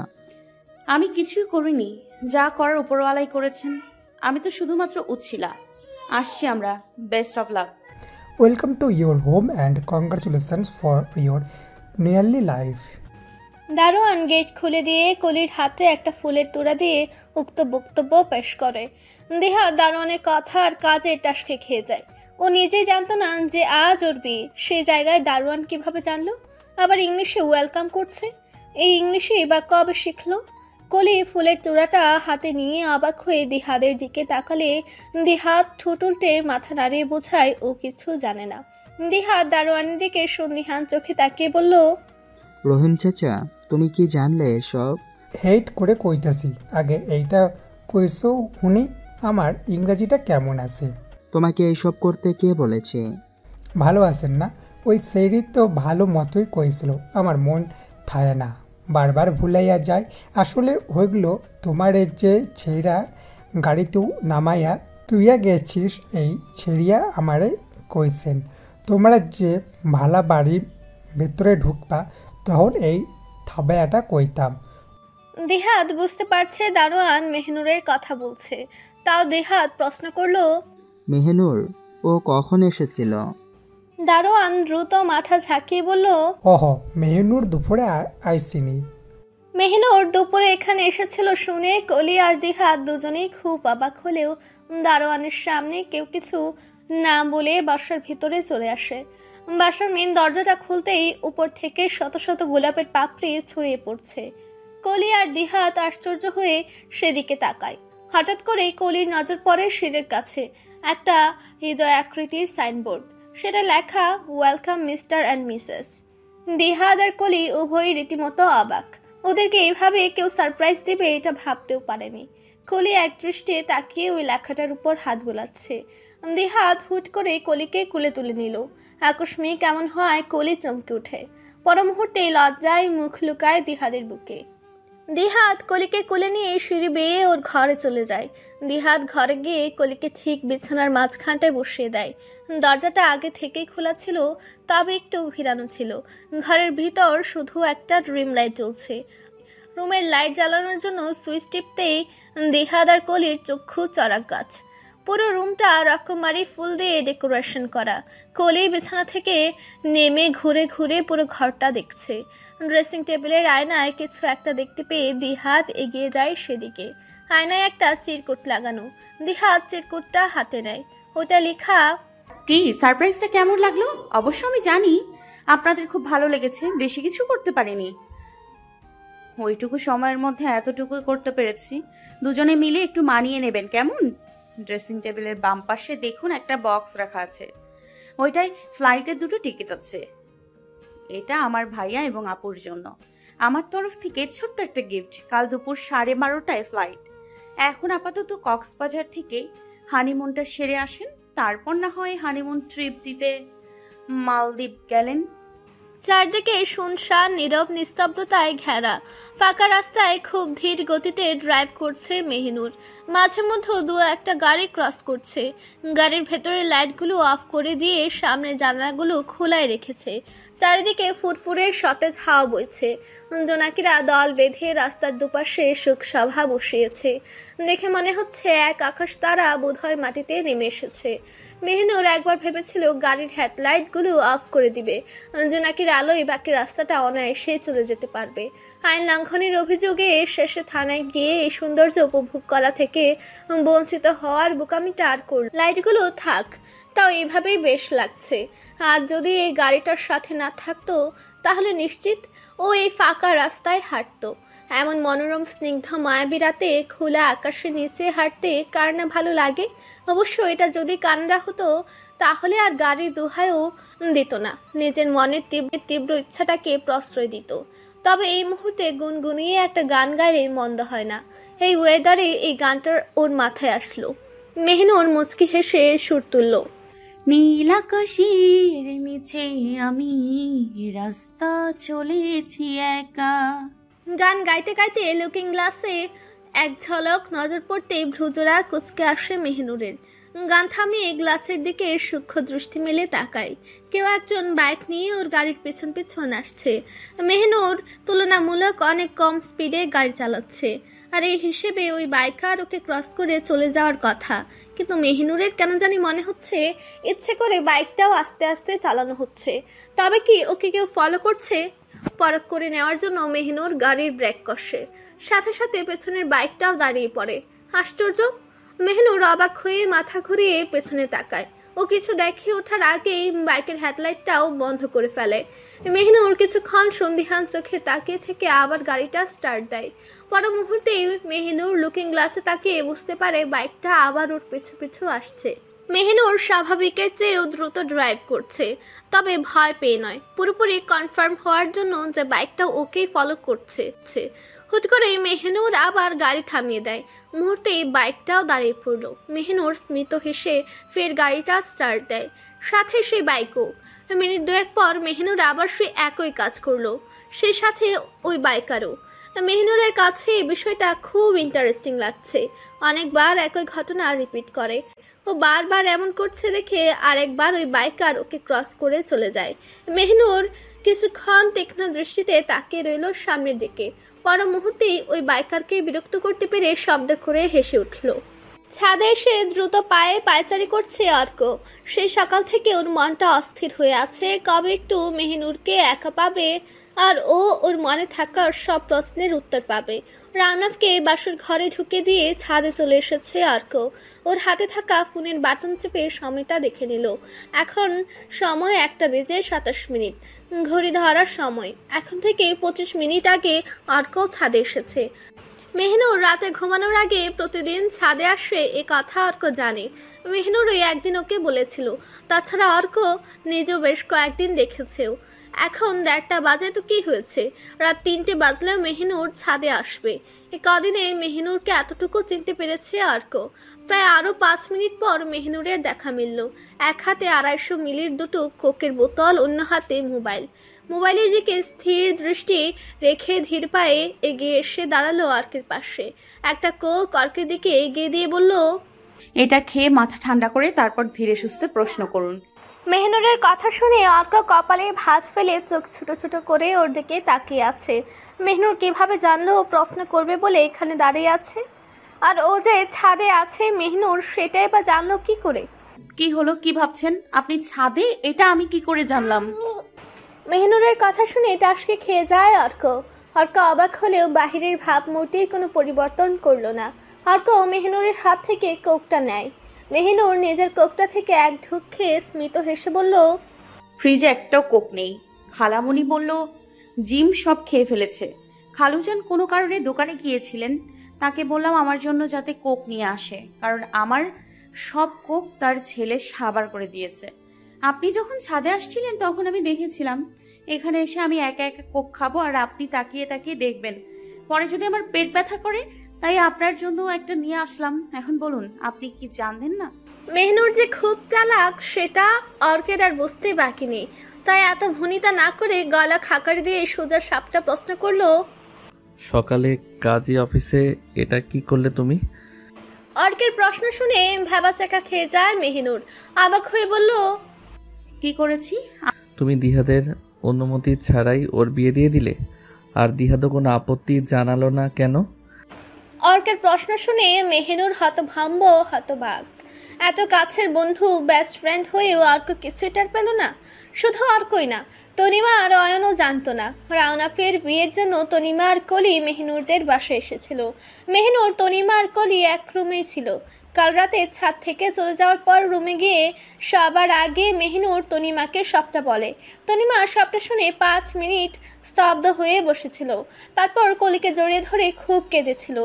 আমি কিছুই করিনি, যা করার উপরওয়ালাই করেছেন, আমি তো শুধুমাত্র উৎছিলা। আসছি আমরা, best of luck. Welcome to your home and congratulations for your nearly life. দারোয়ান গেট খুলে দিয়ে কলির হাতে একটা ফুলের তোড়া দিয়ে উক্ত বক্তব্য পেশ করে। দিহাত দারোয়ানের কথা আর কাজে টাসকে খেয়ে যায়। ও নিজেই জানতো না যে আজ ওর বিয়ে, সেই জায়গায় দারোয়ান কিভাবে জানলো? আবার ইংলিশে ওয়েলকাম করছে। এই ইংলিশে বা কবে শিখলো? কলি ফুলের তোড়াটা হাতে নিয়ে অবাক হয়ে দিহাদের দিকে তাকালে দিহাত ঠোঁট উল্টে মাথা নাড়িয়ে বোঝায় ও কিছু জানে না। দিহাত দারোয়ানের দিকে সন্দিহান চোখে তাকিয়ে বলল, রহিম চাচা, তুমি কি জানলে এসব? হেট করে কইতাছি, আগে এইটা কইছো শুনি আমার ইংরেজিটা কেমন আছে। তোমাকে এইসব করতে কে বলেছে? ভালো আছেন না? ওই সেইরি তো ভালো মতোই কইছিল, আমার মন থায় না, বারবার ভুলাইয়া যায়। আসলে হইগুলো তোমার যে ছেড়া গাড়িতেও নামাইয়া তুইয়া গেছিস, এই ছেড়িয়া আমারে কইছেন তোমরা যে ভালা বাড়ির ভেতরে ঢুকবা তখন এই থাবায়াটা কইতাম। দিহাত বুঝতে পারছে দারোয়ান মেহনুরের কথা বলছে, তাও দিহাত প্রশ্ন করলো, মেহনুর ও কখন এসেছিল? দারোয়ান দ্রুত মাথা ঝাঁকিয়ে বলল, ওহ, মেহনুর দুপুরে আইসিনি। মেহনুর দুপুরে এখানে এসেছিল শুনে কলি আর দিহাত দুজনেই খুব অবাক হলেও দারোয়ানের সামনে কেউ কিছু না বলে বাসার ভিতরে চলে আসে। বাসার মেন দরজাটা খুলতেই উপর থেকে শত শত গোলাপের পাপড়ি ছড়িয়ে পড়ছে। কলি আর দিহাত আশ্চর্য হয়ে সেদিকে তাকায়। হঠাৎ করেই কলির নজর পড়ে সিঁড়ির কাছে একটা হৃদয় আকৃতির সাইনবোর্ড। সেটা লেখা ওয়েলকাম মিস্টার অ্যান্ড মিসেস। দিহাত আর কলি উভয়ই রীতিমতো অবাক। ওদেরকে এইভাবে কেউ সারপ্রাইজ দেবে এটা ভাবতেও পারেনি। কলি একদৃষ্টে তাকিয়ে ওই লেখাটার উপর হাত বোলাচ্ছে। দিহাত হুট করে কলিকে কোলে তুলে নিল। আকস্মিক এমন হয় কলি চমকে ওঠে। পর মুহূর্তেই লজ্জায় মুখ লুকায় দিহাদের বুকে। দিহাত কলিকে কোলে নিয়ে সিঁড়ি বেয়ে ওর ঘরে চলে যায়। দিহাত ঘরে গিয়ে কলিকে ঠিক বিছানার মাঝখানটায় বসিয়ে দেয়। দরজাটা আগে থেকেই খোলা ছিল, তবে একটু ভিড়ানো ছিল। ঘরের ভিতর শুধু একটা ড্রিম লাইট জ্বলছে। রুমের লাইট জ্বালানোর জন্য সুইচ টিপতেই দিহাত আর কলির চক্ষু চড়াক গাছ। পুরো রুমটা রকমারি ফুল দিয়ে ডেকোরেশন করা। কলি বিছানা থেকে নেমে ঘুরে ঘুরে পুরো ঘরটা দেখছে। ড্রেসিং টেবিলের আয়নায় কিছু একটা দেখতে পেয়ে দিহাত এগিয়ে যায় সেদিকে। আয়নায় একটা চিরকুট লাগানো। দিহাত চিরকুটটা হাতে নেয়। ওটা লেখা, কি সারপ্রাইজটা কেমন লাগলো? অবশ্য আমি জানি আপনাদের খুব ভালো লেগেছে, বেশি কিছু করতে পারিনি। ওইটুকু সময়ের মধ্যে এতটুকু করতে পেরেছি। দুজনে মিলে একটু মানিয়ে নেবেন কেমন? ড্রেসিং টেবিলের বাম পাশে দেখুন একটা বক্স রাখা আছে, ওইটাই ফ্লাইটের 2টো টিকিট আছে। এটা আমার ভাইয়া এবং আপুর জন্য আমার তরফ থেকে ছোট্ট একটা গিফট। কাল দুপুর 12:30টায় ফ্লাইট। এখন আপাতত কক্সবাজার থেকে হানিমুনটা সেরে আসেন, তারপর না হয় হানিমুন ট্রিপ দিতে মালদ্বীপ গেলেন। চারদিকে শুনশান নীরব নিস্তব্ধতায় ঘেরা। ফাঁকা রাস্তায় খুব ধীর গতিতে ড্রাইভ করছে মেহিনুর। মাঝে মধ্যে দু একটা গাড়ি ক্রস করছে। গাড়ির ভেতরে লাইটগুলো অফ করে দিয়ে সামনের জানালাগুলো খোলায় রেখেছে। চারিদিকে ফুরফুরে সতেজ হাওয়া বইছে। জোনাকিরা দল বেঁধে রাস্তার দুপাশে শোকসভা বসিয়েছে। দেখে মনে হচ্ছে এক আকাশ তারা বোধহয় মাটিতে নেমে এসেছে। মেহিনুর একবার ভেবেছিল গাড়ির হেডলাইটগুলো অফ করে দিবে। জোনাকির আলোয় বাকি রাস্তাটা অনায়াসে চলে যেতে পারবে। আইন লঙ্ঘনের অভিযোগে শেষে থানায় গিয়ে এই সৌন্দর্য উপভোগ করা থেকে বঞ্চিত হওয়ার বোকামিটা আর করল। লাইটগুলো থাক, তাও এভাবেই বেশ লাগছে। আর যদি এই গাড়িটার সাথে না থাকতো তাহলে নিশ্চিত ও এই ফাঁকা রাস্তায় হাঁটতো। এমন মনোরম স্নিগ্ধ মায়াবী রাতে খোলা আকাশের নিচে হাঁটতে কার না ভালো লাগে। অবশ্য এটা যদি কানাডা হতো তাহলে আর গাড়ির দোহাইও দিত না, নিজের মনের তীব্র ইচ্ছাটাকে প্রশ্রয় দিত। তবে এই মুহূর্তে গুনগুনিয়ে একটা গান গাইলে মন্দ হয় না। এই ওয়েদারে এই গানটার ওর মাথায় আসলো। মেহনুর মুচকি হেসে সুর তুলল, নীল আকাশের নিচে আমি রাস্তা চলেছি একা। গান গাইতে গাইতে লুকিং গ্লাসে এক ঝলক নজর পড়তে ভ্রুজোড়া কুচকে আসে মেহনুরের। গান থামিয়ে গ্লাসের দিকে সূক্ষ্ম দৃষ্টি মেলে তাকায়। কেউ একজন বাইক নিয়ে ওর গাড়ির পেছন পেছন আসছে। মেহনুর তুলনামূলক অনেক কম স্পিডে গাড়ি চালাচ্ছে, আর এই হিসেবে ওই বাইকার ওকে ক্রস করে চলে যাওয়ার কথা। কিন্তু মেহনুরের কেন জানি মনে হচ্ছে ইচ্ছে করে বাইকটাও আস্তে আস্তে চালানো হচ্ছে। তবে কি ওকে কেউ ফলো করছে? পরখ করে নেওয়ার জন্য মেহিনুর গাড়ির ব্রেক কষে, সাথে সাথে পেছনের বাইকটাও দাঁড়িয়ে পড়ে। আশ্চর্য! মেহিনুর অবাক হয়ে মাথা ঘুরিয়ে পেছনে তাকায়। ও কিছু দেখে ওঠার আগেই বাইকের হেডলাইটটাও বন্ধ করে ফেলে। মেহিনুর কিছুক্ষণ সন্দিহান চোখে তাকিয়ে থেকে আবার গাড়িটা স্টার্ট দেয়। পর মুহূর্তেই মেহিনুর লুকিং গ্লাসে তাকিয়ে বুঝতে পারে বাইকটা আবার ওর পিছু পিছু আসছে। মেহিনুর স্বাভাবিকের চেয়েও দ্রুত ড্রাইভ করছে, তবে ভয় পেয়ে নয়, পুরোপুরি কনফার্ম হওয়ার জন্য যে বাইকটা ওকেই ফলো করছে। হুট করে মেহিনুর আবার গাড়ি থামিয়ে দেয়। মুহূর্তেই বাইকটাও দাঁড়িয়ে পড়লো। মেহিনুর স্মিত হেসে ফের গাড়িটা স্টার্ট দেয়, সাথে সেই বাইকও। মিনিট দুয়েক পর মেহিনুর আবার সে একই কাজ করলো, সেই সাথে ওই বাইকারও। মেহিনুরের কাছে এই বিষয়টা খুব ইন্টারেস্টিং লাগছে। অনেকবার একই ঘটনা রিপিট করে। ও বারবার এমন করছে দেখে আরেকবার ওই বাইকার ওকে ক্রস করে চলে যায়। মেহিনুর কিছুক্ষণ তীক্ষ্ণ দৃষ্টিতে তাকিয়ে রইল সামনের দিকে। পর মুহূর্তেই ওই বাইকারকে বিরক্ত করতে পেরে শব্দ করে হেসে উঠল। ছাদে এসে দ্রুত পায়ে পায়চারি করছে অর্ক। সেই সকাল থেকে ওর মনটা অস্থির হয়ে আছে, কবে একটু মেহিনুরকে একা পাবে আর ও ওর মনে থাকার সব প্রশ্নের উত্তর পাবে। রামনাথকে বাসুর ঘরে ঢুকে দিয়ে ছাদে চলে এসেছে অর্ক। ওর হাতে থাকা ফোনের বাটন চেপে সময়টা দেখে নিল। এখন সময় 1:27। ঘড়ি ধরার সময়। এখন থেকে 25 মিনিট আগে অর্ক ছাদে এসেছে। মেহিনুর রাতে ঘুমানোর আগে প্রতিদিন ছাদে আসে এ কথা অর্ক জানে। মেহিনুর ওই একদিন ওকে বলেছিল। তাছাড়া অর্ক নিজেও বেশ কয়েকদিন দেখেছেও। এখন 1:30 বাজে তো কি হয়েছে, রাত 3টে বাজলেও মেহিনুর ছাদে আসবে। এ কদিনে মেহিনুরকে এতটুকু চিনতে পেরেছে অর্ক। প্রায় আরও 5 মিনিট পর মেহিনুরের দেখা মিলল। এক হাতে 250 মিলির দুটো কোকের বোতল, অন্য হাতে মোবাইলের দিকে স্থির দৃষ্টি রেখে ধীর পায়ে এগিয়ে এসে দাঁড়ালো অর্কের পাশে। একটা কোক অর্কের দিকে এগিয়ে দিয়ে বলল, এটা খেয়ে মাথা ঠান্ডা করে তারপর ধীরে সুস্থে প্রশ্ন করুন। মেহিনুরের কথা শুনে অর্ক কপালে ভাঁজ ফেলে চোখ ছোট ছোট করে ওর দিকে তাকিয়ে আছে। মেহিনুর কিভাবে জানলো ও প্রশ্ন করবে বলে এখানে দাঁড়িয়ে আছে? আর ও যে ছাদে আছে মেহিনুর সেটাই বা জানলো কি করে? কি হলো, কি ভাবছেন আপনি? ছাদে? এটা আমি কি করে জানলাম? মেহিনুরের কথা শুনে টাসকে খেয়ে যায় অর্ক। অবাক হলেও বাহিরের ভাবমূর্তির কোনো পরিবর্তন করলো না। অর্ক মেহিনুরের হাত থেকে কোকটা নেয়। মেহিনুর নিজের কোকটা থেকে এক ঢুক খেয়ে স্মিত হেসে বলল, ফ্রিজে একটাও কোক নেই। খালামণি বলল জিম সব খেয়ে ফেলেছে। খালুজান কোনো কারণে দোকানে গিয়েছিলেন, তাকে বললাম আমার জন্য যাতে কোক নিয়ে আসে, কারণ আমার সব কোক তার ছেলে সাবার করে দিয়েছে। আপনি যখন ছাদে আসছিলেন তখন আমি দেখেছিলাম। এখানে এসে আমি একা একা কোক খাবো আর আপনি তাকিয়ে তাকিয়ে দেখবেন। পরে যদি আমার পেট ব্যথা করে, তাই আপনার জন্য একটা নিয়ে আসলাম। এখন বলুন, আপনি কি জানতেন না? মেহিনুর যে খুব চালাক সেটা অর্কের আর বুঝতে বাকি নেই। তাই এত ভনিতা না করে গলা খাকারি দিয়ে সোজা সাপটা প্রশ্ন করলো, সকালে কাজী অফিসে এটা কি করলে তুমি? অর্কের প্রশ্ন শুনে ভ্যাবাচাকা খেয়ে যায় মেহিনুর। অবাক হয়ে বলল, কি করেছি? তুমি দিহাদের অনুমতি ছাড়াই ওর বিয়ে দিয়ে দিলে, আর দিহা তো কোনো আপত্তি জানালো না কেন? অর্কের প্রশ্ন শুনে মেহিনুর হতবাক। এত কাছের বন্ধু, বেস্ট ফ্রেন্ড হয়েও অর্ক কিছুটার পেল না। শুধু অর্কই না, তনিমা আর অয়নও জানতো না। রাওনাফের বিয়ের জন্য তনিমা আর কলি মেহিনুরদের বাসায় এসেছিল। মেহিনুর, তনিমা আর কলি এক রুমেই ছিল। কাল রাতে ছাদ থেকে চলে যাওয়ার পর রুমে গিয়ে সবার আগে মেহিনুর তনিমাকে সবটা বলে। তনিমা সবটা শুনে 5 মিনিট স্তব্ধ হয়ে বসেছিল। তারপর কলিকে জড়িয়ে ধরে খুব কেঁদেছিল।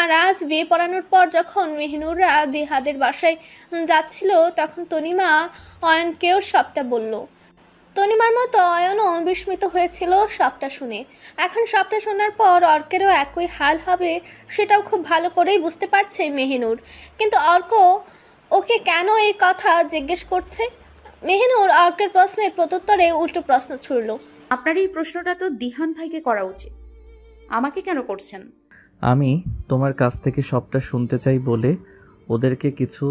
আর আজ বিয়ে পড়ানোর পর যখন মেহিনুররা দিহাদের বাসায় যাচ্ছিল তখন তনিমা অয়নকেও সবটা বলল। তনিমার মতো অয়নও বিস্মিত হয়েছিল সবটা শুনে। এখন সবটা শোনার পর অর্কেরও একই হাল হবে সেটাও খুব ভালো করেই বুঝতে পারছে মেহিনুর। কিন্তু অর্ক ওকে কেন এই কথা জিজ্ঞেস করছে? মেহিনুর অর্কের প্রশ্নের প্রত্যুত্তরে উল্টো প্রশ্ন ছুড়ল। আপনার এই প্রশ্নটা তো দিহান ভাইকে করা উচিত, আমাকে কেন করছেন? আমি তোমার কাছ থেকে সবটা শুনতে চাই বলে ওদেরকে কিছু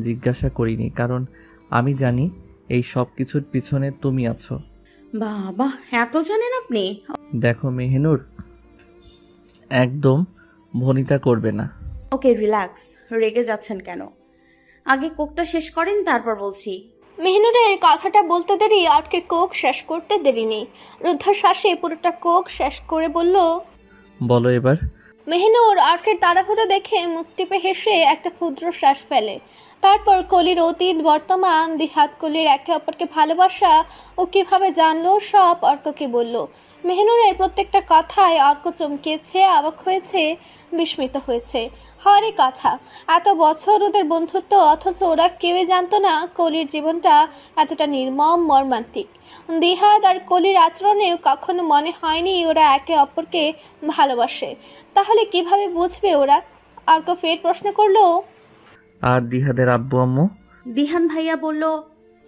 জিজ্ঞাসা করিনি, কারণ আমি জানি এই সব কিছুর পিছনে তুমি আছো। বাবা, এত জানেন আপনি? দেখো মেহিনুর, একদম ভনিতা করবে না। ওকে, রিল্যাক্স। রেগে যাচ্ছেন কেন? আগে কোকটা শেষ করেন, তারপর বলছি। মেহনুরের কথাটা বলতে দেরি অর্কের কোক শেষ করতে দেরি নেই। রুদ্ধশ্বাসে পুরোটা কোক শেষ করে বলল, বলো এবার। মেহনুর অর্কের তাড়াহুড়ো দেখে মুখ টিপে হেসে একটা ক্ষুদ্র শ্বাস ফেলে। তারপর কলির অতীত বর্তমান দিহাত কলির একে অপরকে ভালোবাসা ও কিভাবে জানলো সব অর্ককে বলল। মেহনুরের প্রত্যেকটা কথায় অর্ক চমকেছে, অবাক হয়েছে, বিস্মিত হয়েছে। হরই কথা, এত বছর ওদের বন্ধুত্ব, অথচ ওরা কেউই জানতো না কলির জীবনটা এতটা নির্মম মর্মান্তিক। দিহাত আর কলির আচরণেও কখনো মনে হয়নি ওরা একে অপরকে ভালোবাসে। তাহলে কিভাবে বুঝবে ওরা? অর্ক ফের প্রশ্ন করলো, আর দিহাদের আব্বু আম্মু? দিহান ভাইয়া বলল,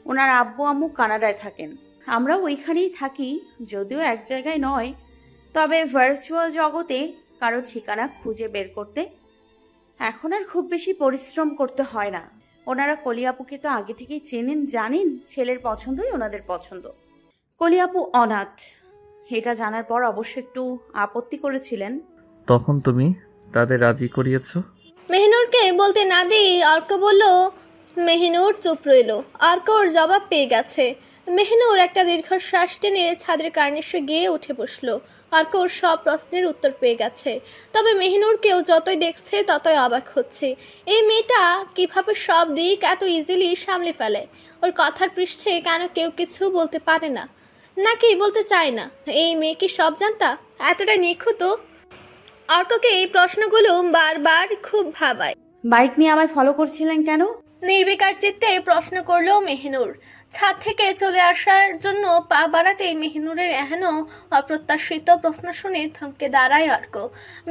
ওনার আব্বু আম্মু কানাডায় থাকেন, আমরাও ওইখানেই থাকি, যদিও এক জায়গায় নয়, তবে ভার্চুয়াল জগতে কারো ঠিকানা খুঁজে বের করতে এখন আর খুব বেশি পরিশ্রম করতে হয় না। ওনারা কলিয়াপুকে তো আগে থেকেই চেনেন, জানেন ছেলের পছন্দই ওনাদের পছন্দ। কলিয়াপু অনাথ, এটা জানার পর অবশ্য একটু আপত্তি করেছিলেন। তখন তুমি তাদের রাজি করিয়েছ? মেহনুরকে বলতে না দিয়ে অর্ক বলল। মেহনুর চুপ রইল। অর্ক ওর জবাব পেয়ে গেছে। মেহনুর একটা দীর্ঘশ্বাস টেনে ছাদের কার্নিশে গিয়ে উঠে বসলো। অর্ক ওর সব প্রশ্নের উত্তর পেয়ে গেছে। তবে মেহনুরকেও যতই দেখছে ততই অবাক হচ্ছে। এই মেয়েটা কিভাবে সব দিক এত ইজিলি সামলে ফেলে? ওর কথার পৃষ্ঠে কেন কেউ কিছু বলতে পারে না, নাকি বলতে চায় না? এই মেয়ে কি সব জানতা, এতটা নিখুঁত? অর্ককে এই প্রশ্নগুলো বারবার খুব ভাবায়। বাইক নিয়ে আমায় ফলো করছিলেন কেন? নির্বিকার চিত্তে প্রশ্ন করলো মেহনুর। ছাদ থেকে চলে আসার জন্য পা বাড়াতে মেহনুরের এহেন অপ্রত্যাশিত প্রশ্ন শুনে থমকে দাঁড়ায় অর্ক।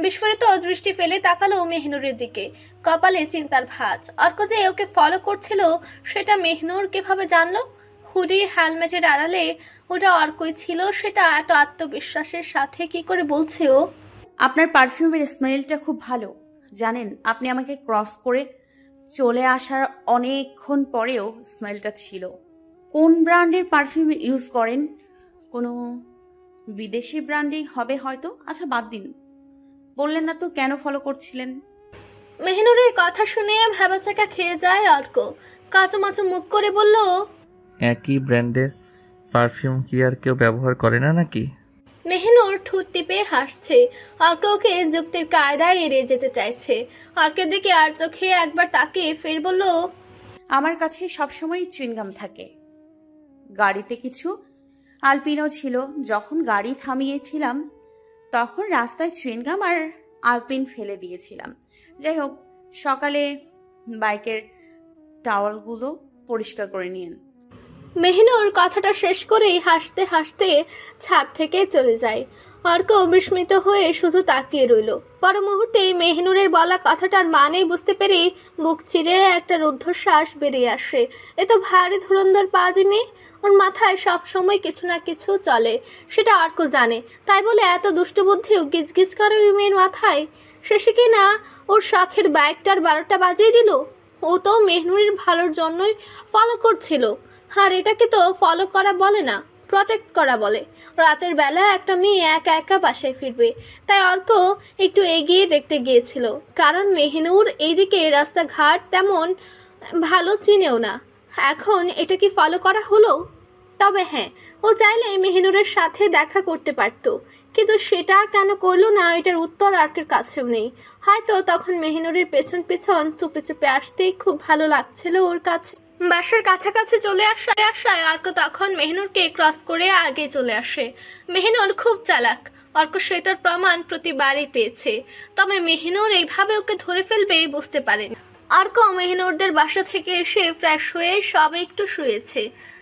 বিস্ফোরিত দৃষ্টি ফেলে তাকালো মেহনুরের দিকে, কপালে চিন্তার ভাঁজ। অর্ক যে ওকে ফলো করছিল সেটা মেহনুর কিভাবে জানলো? হুডি হেলমেটের আড়ালে ওটা অর্কই ছিল, সেটা এত আত্মবিশ্বাসের সাথে কি করে বলছে ও? আপনার পারফিউমের স্মেলটা খুব ভালো। জানেন, আপনি আমাকে ক্রস করে চলে আসার অনেকক্ষণ পরেও স্মেলটা ছিল। কোন ব্র্যান্ডের পারফিউম ইউজ করেন? কোনো বিদেশি ব্র্যান্ডেই হবে হয়তো। আচ্ছা বাদ দিন, বললেন না তো কেন ফলো করছিলেন? মেহনুরের কথা শুনে ভ্যাবাচাকা খেয়ে যায় অর্ক। কাঁচুমাচু মুখ করে বলল, একই ব্র্যান্ডের পারফিউম কি আর কেউ ব্যবহার করে না নাকি? মেহনুর ঠোঁট টিপে হাসছে। অর্ক ওকে যুক্তির কায়দায় এড়িয়ে যেতে চাইছে। অর্কের দিকে আর চোখে একবার তাকিয়ে ফের বলল, আমার কাছে সবসময় চুইংগাম থাকে। গাড়িতে কিছু আলপিনো ছিল, যখন গাড়ি থামিয়েছিলাম তখন রাস্তায় চুইংগাম আর আলপিন ফেলে দিয়েছিলাম। যাই হোক, সকালে বাইকের টাওয়ালগুলো পরিষ্কার করে নিন। মেহনুর কথাটা শেষ করেই হাসতে হাসতে ছাদ থেকে চলে যায়। অর্ক বিস্মিত হয়ে শুধু তাকিয়ে রইল। পর মুহূর্তে মেহনুরের বলা কথাটার মানেই বুঝতে পেরে বুক চিরে একটা রুদ্ধশ্বাস বেরিয়ে আসে। এ তো ভারী ধুরন্ধর পাজি মেয়ে। ওর মাথায় সব সময় কিছু না কিছু চলে, সেটা অর্ক জানে। তাই বলে এত দুষ্টবুদ্ধিও গিজগিজ করে ওই মেয়ের মাথায়। শেষে কি না ওর শখের বাইকটার 12টা বাজিয়ে দিল। ও তো মেহনুরের ভালোর জন্যই ফলো করছিল। আর এটাকে তো ফলো করা বলে না, প্রটেক্ট করা বলে। রাতের বেলা একটা মেয়ে একা একা বাসায় ফিরবে, তাই অর্ক একটু এগিয়ে দেখতে গিয়েছিল। কারণ মেহনুর এইদিকে রাস্তাঘাট তেমন ভালো চিনেও না। এখন এটা কি ফলো করা হলো? তবে হ্যাঁ, ও চাইলে মেহনুরের সাথে দেখা করতে পারত, কিন্তু সেটা কেন করলো না এটার উত্তর অর্কের কাছেও নেই। হয়তো তখন মেহনুরের পেছন পেছন চুপে চুপে আসতেই খুব ভালো লাগছিল ওর কাছে। বাসার কাছাকাছি চলে আসায় অর্ক তখন মেহনুরকে ক্রস করে আগে চলে আসে। মেহনুর খুব চালাক, অর্ক সেটার প্রমাণ প্রতিবারই পেয়েছে। তবে মেহনুর এইভাবে ওকে ধরে ফেলবে বুঝতে পারেনি। অর্ক মেহনুরদের বাসা থেকে এসে ফ্রেশ হয়ে সবে একটু শুয়েছে।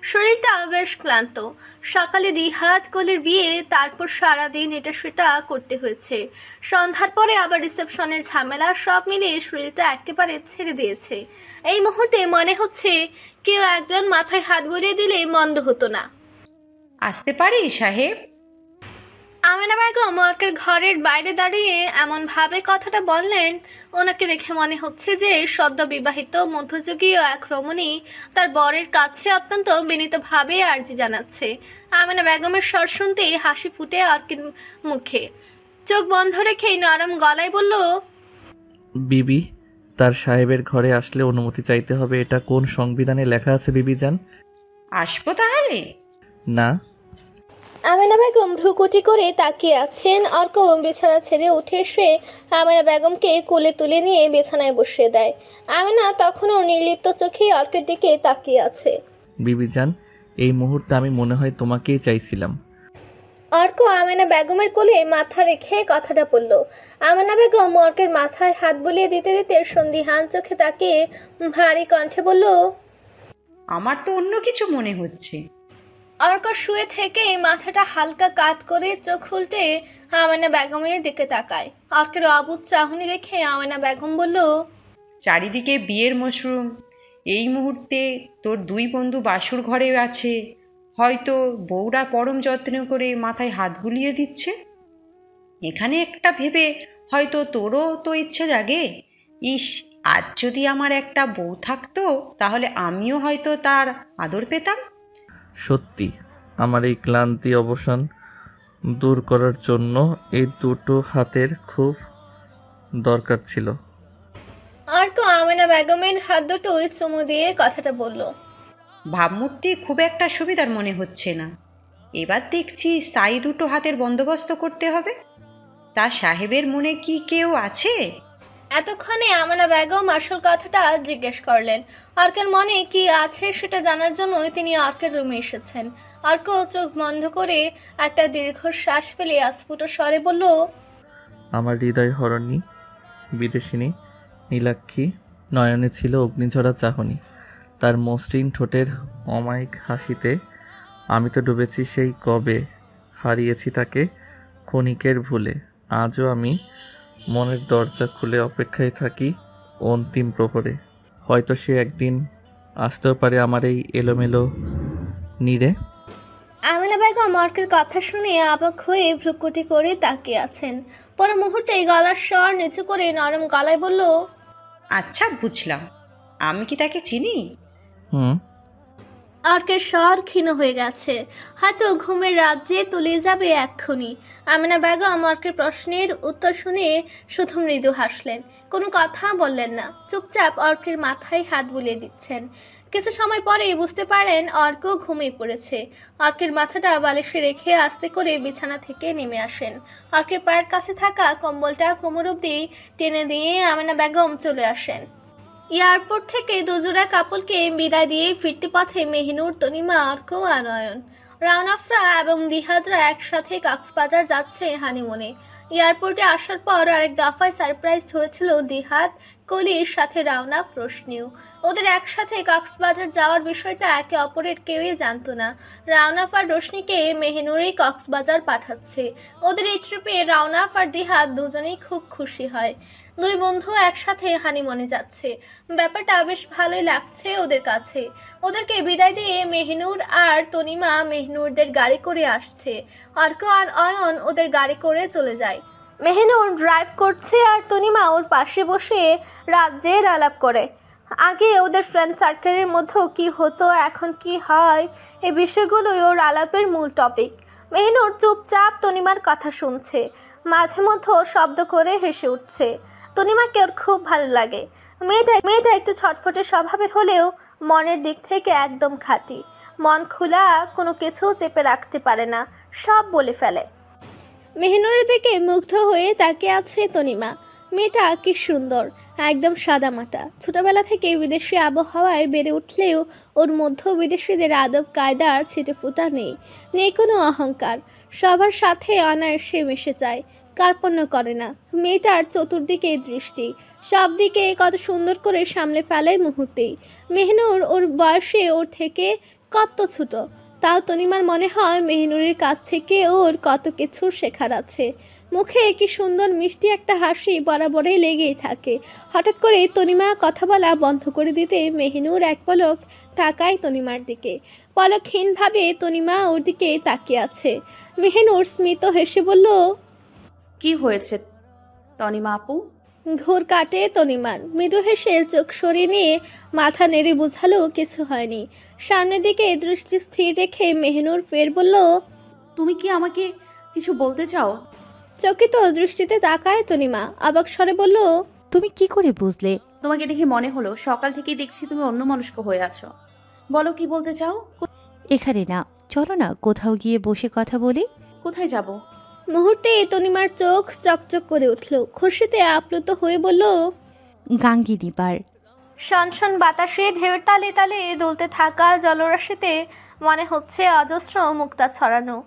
শরীরটা বেশ ক্লান্ত। সকালে দিহাত কলির বিয়ে, তারপর সারাদিন এটা সেটা করতে হয়েছে। সন্ধ্যার পরে আবার রিসেপশনের ঝামেলা, সব মিলিয়ে শরীরটা একেবারে ছেড়ে দিয়েছে। এই মুহূর্তে মনে হচ্ছে কেউ একজন মাথায় হাত বুলিয়ে দিলে মন্দ হতো না। আসতে পারি সাহেব? আমেনা বেগম অর্কের ঘরের বাইরে দাঁড়িয়ে এমন ভাবে কথাটা বললেন, ওনাকে দেখে মনে হচ্ছে যে সদ্য বিবাহিত মধ্যযুগীয় এক রমণী তার বরের কাছে অত্যন্ত বিনীতভাবে আর্জি জানাচ্ছে। আমেনা বেগমের স্বর শুনতেই হাসি ফুটে অর্কের মুখে। চোখ বন্ধ রেখে নরম গলায় বলল, বিবি, তার সাহেবের ঘরে আসলে অনুমতি চাইতে হবে, এটা কোন সংবিধানে লেখা আছে বিবি জান? আসবো তাহলে? না। আমেনা বেগম ভ্রুকুটি করে তাকিয়ে আছেন। অর্ক বিছানা ছেড়ে উঠে এসে আমেনা বেগমকে কোলে তুলে নিয়ে বিছানায় বসিয়ে দেয়। আমেনা তখনও নির্লিপ্ত চোখে অর্কের দিকে তাকিয়ে আছে। বিবিজান, এই মুহূর্তে আমি মনে হয় তোমাকেই চাইছিলাম। অর্ক আমেনা বেগমের কোলে মাথা রেখে কথাটা বলল। আমেনা বেগম অর্কের মাথায় হাত বুলিয়ে দিতে দিতে সন্দিহান চোখে তাকিয়ে ভারী কণ্ঠে বলল, আমার তো অন্য কিছু মনে হচ্ছে। অর্ক শুয়ে থেকে মাথাটা হালকা কাত করে চোখ খুলতে আমেনা বেগমের দিকে তাকায়। অর্কের অবুঝ চাহনি দেখে আমেনা বেগম বলল, চারিদিকে বিয়ের মশরুম, এই মুহূর্তে তোর দুই বন্ধু বাসুর ঘরে আছে, হয়তো বউরা পরম যত্ন করে মাথায় হাত বুলিয়ে দিচ্ছে। এখানে একটা ভেবে হয়তো তোরও তো ইচ্ছে জাগে, ইস আজ যদি আমার একটা বউ থাকতো তাহলে আমিও হয়তো তার আদর পেতাম। সত্যি আমার এই ক্লান্তি অবসান দূর করার জন্য এই দুটো হাতের খুব দরকার ছিল। অর্ক আমেনা বেগমের হাত দুটো চুমু দিয়ে কথাটা বলল। ভাবমূর্তি খুব একটা সুবিধার মনে হচ্ছে না। এবার দেখছি স্থায়ী দুটো হাতের বন্দোবস্ত করতে হবে। তা সাহেবের মনে কি কেউ আছে? এতক্ষণে আমেনা বেগম আসল কথাটা জিজ্ঞেস করলেন। অর্কের মনে কি আছে সেটা জানার জন্যই তিনি অর্কের রুমে এসেছেন। অর্ক চোখ বন্ধ করে একটা দীর্ঘশ্বাস ফেলে অস্ফুট স্বরে বলল, আমার হৃদয় হরণী বিদেশিনী নীলাক্ষী নয়নে ছিল অগ্নিঝরা চাহনি, তার মসৃণ ঠোঁটের অমায়িক হাসিতে আমি তো ডুবেছি সেই কবে, হারিয়েছি তাকে ক্ষণিকের ভুলে। আজও আমি মনের দরজা খুলে অপেক্ষায় থাকি অন্তিম প্রহরে। হয়তো সে একদিন আসতেও পারে আমার এই এলোমেলো নীড়ে। আমেনা বেগম অর্কের কথা শুনে অবাক হয়ে ভ্রুকুটি করে তাকিয়ে আছেন। পরে মুহূর্তে গলার স্বর নিচু করে নরম গলায় বলল, আচ্ছা বুঝলাম, আমি কি তাকে চিনি? হুম। অর্কের স্বর ক্ষীণ হয়ে গেছে, হয়তো ঘুমের রাজ্যে তলিয়ে যাবে এক্ষুনি। আমেনা বেগম অর্কের প্রশ্নের উত্তর শুনে শুধু মৃদু হাসলেন, কোনো কথা বললেন না, চুপচাপ অর্কের মাথায় হাত বুলিয়ে দিচ্ছেন। কিছু সময় পরেই বুঝতে পারেন অর্ক ঘুমিয়ে পড়েছে। অর্কের মাথাটা বালিশে রেখে আস্তে করে বিছানা থেকে নেমে আসেন। অর্কের পায়ের কাছে থাকা কম্বলটা কোমর অবধি টেনে দিয়ে আমেনা বেগম চলে আসেন। এয়ারপোর্ট থেকে দুজোড়া কাপলকে বিদায় দিয়ে ফিরতে পথে মেহিনুর, তনিমা, অর্ক আর নয়ন, রাউনাফরা এবং দিহাদরা একসাথে কক্সবাজার যাচ্ছে হানিমুনে। এয়ারপোর্টে আসার পর আরেক দফায় সারপ্রাইজ হয়েছিল দিহাদ, কলির সাথে রাউনাফ, রোশনিও। ওদের একসাথে কক্সবাজার যাওয়ার বিষয়টা একে অপরের কেউই জানতো না। রাউনাফ আর রোশনিকে মেহিনুরই কক্সবাজার পাঠাচ্ছে। ওদের এই ট্রিপে রাউনাফ আর দিহাদ দুজনেই খুব খুশি হয়। দুই বন্ধু একসাথে হানিমুনে যাচ্ছে, ব্যাপারটা বেশ ভালোই লাগছে ওদের কাছে। ওদেরকে বিদায় দিয়ে মেহিনুর আর তনিমা মেহিনুরদের গাড়ি করে আসছে। অর্ক আর অয়ন ওদের গাড়ি করে চলে যায়। মেহিনুর ড্রাইভ করছে আর তনিমা ওর পাশে বসে রাজ্যের আলাপ করে। আগে ওদের ফ্রেন্ড সার্কেলের মধ্যেও কি হতো, এখন কি হয়, এই বিষয়গুলোই ওর আলাপের মূল টপিক। মেহিনুর চুপচাপ তনিমার কথা শুনছে, মাঝে মধ্যে শব্দ করে হেসে উঠছে। তনিমাকে ওর খুব ভালো লাগে। মেয়েটা একটু ছটফটে স্বভাবের হলেও মনের দিক থেকে একদম খাঁটি। মন খোলা, কোনো কিছু চেপে রাখতে পারে না, সব বলে ফেলে। মেহিনুরের দিকে মুগ্ধ হয়ে তাকিয়ে আছে তনিমা। মেয়েটা কি সুন্দর, একদম সাদামাটা। ছোটবেলা থেকে বিদেশি আবহাওয়ায় বেড়ে উঠলেও ওর মধ্যে বিদেশিদের আদব কায়দার ছিটেফোঁটা নেই কোনো অহংকার। সবার সাথে অনায়াসে মিশে যায়, কার্পণ্য করে না। মেয়েটার চতুর্দিকে দৃষ্টি, সব দিকে কত সুন্দর করে সামলে ফেলে মুহূর্তেই। মেহিনুর ওর বয়সে ওর থেকে কত ছোট, তাও তনিমার মনে হয় মেহিনুরের কাছ থেকে ওর কত কিছু শেখার আছে। মুখে কি সুন্দর মিষ্টি একটা হাসি বরাবরই লেগেই থাকে। হঠাৎ করে তনিমা কথা বলা বন্ধ করে দিতে মেহিনুর এক পলক তাকায় তনিমার দিকে। পলকহীনভাবে তনিমা ওর দিকে তাকিয়ে আছে। মেহিনুর স্মিত হেসে বলল, কি হয়েছে তনিমা আপু? ঘোর কাটে তনিমার। মৃদু হেসে চোখ সরিয়ে নিয়ে মাথা নেড়ে বোঝালো কিছু হয়নি। সামনের দিকে দৃষ্টি স্থির রেখে মেহিনুর ফের বলল, তুমি কি আমাকে কিছু বলতে চাও? চকিত দৃষ্টিতে তাকায় তনিমা, অবাক স্বরে বলল, তুমি কি করে বুঝলে? তোমাকে দেখে মনে হলো সকাল থেকেই দেখছি তুমি অন্যমনস্ক হয়ে আছো। বলো কি বলতে চাও? এখানে না, চলো না কোথাও গিয়ে বসে কথা বলি। কোথায় যাব? মুহূর্তে তনিমার চোখ চকচক করে উঠল। খুশিতে আপ্লুত হয়ে বলল, গাঙ্গিনী পার। শনশন বাতাসে ঢেউয়ের তালে তালে দুলতে থাকা জলরাশিতে মনে হচ্ছে অজস্র মুক্তা ছড়ানো।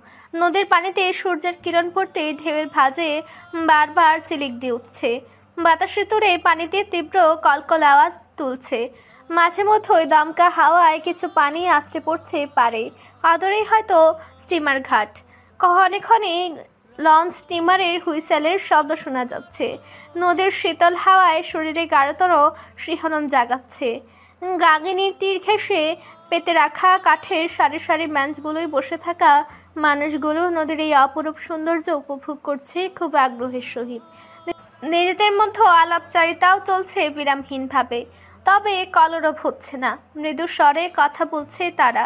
নদীর পানিতে সূর্যের কিরণ পড়তে ঢেউয়ের ভাঁজে বারবার চিলিক দিয়ে উঠছে। বাতাসের তুড়ে পানিতে তীব্র কলকল আওয়াজ তুলছে। মাঝে মধ্যে দমকা হাওয়ায় কিছু পানি আছড়ে পড়ছে পারে। আদরেই হয়তো স্টিমার ঘাট। ক্ষণে ক্ষণে লঞ্চ স্টিমারের হুইসেলের শব্দ শোনা যাচ্ছে। নদীর শীতল হাওয়ায় শরীরে গাঢ়তর শিহরণ জাগাচ্ছে। গাঙ্গিনীর তীর ঘেঁষে পেতে রাখা কাঠের সারি সারি বেঞ্চগুলোয় বসে থাকা মানুষগুলো নদীর এই অপরূপ সৌন্দর্য উপভোগ করছে খুব আগ্রহের সহিত। নিজেদের মধ্যে আলাপচারিতাও চলছে বিরামহীনভাবে, তবে কলরব হচ্ছে না। মৃদু স্বরে কথা বলছে তারা।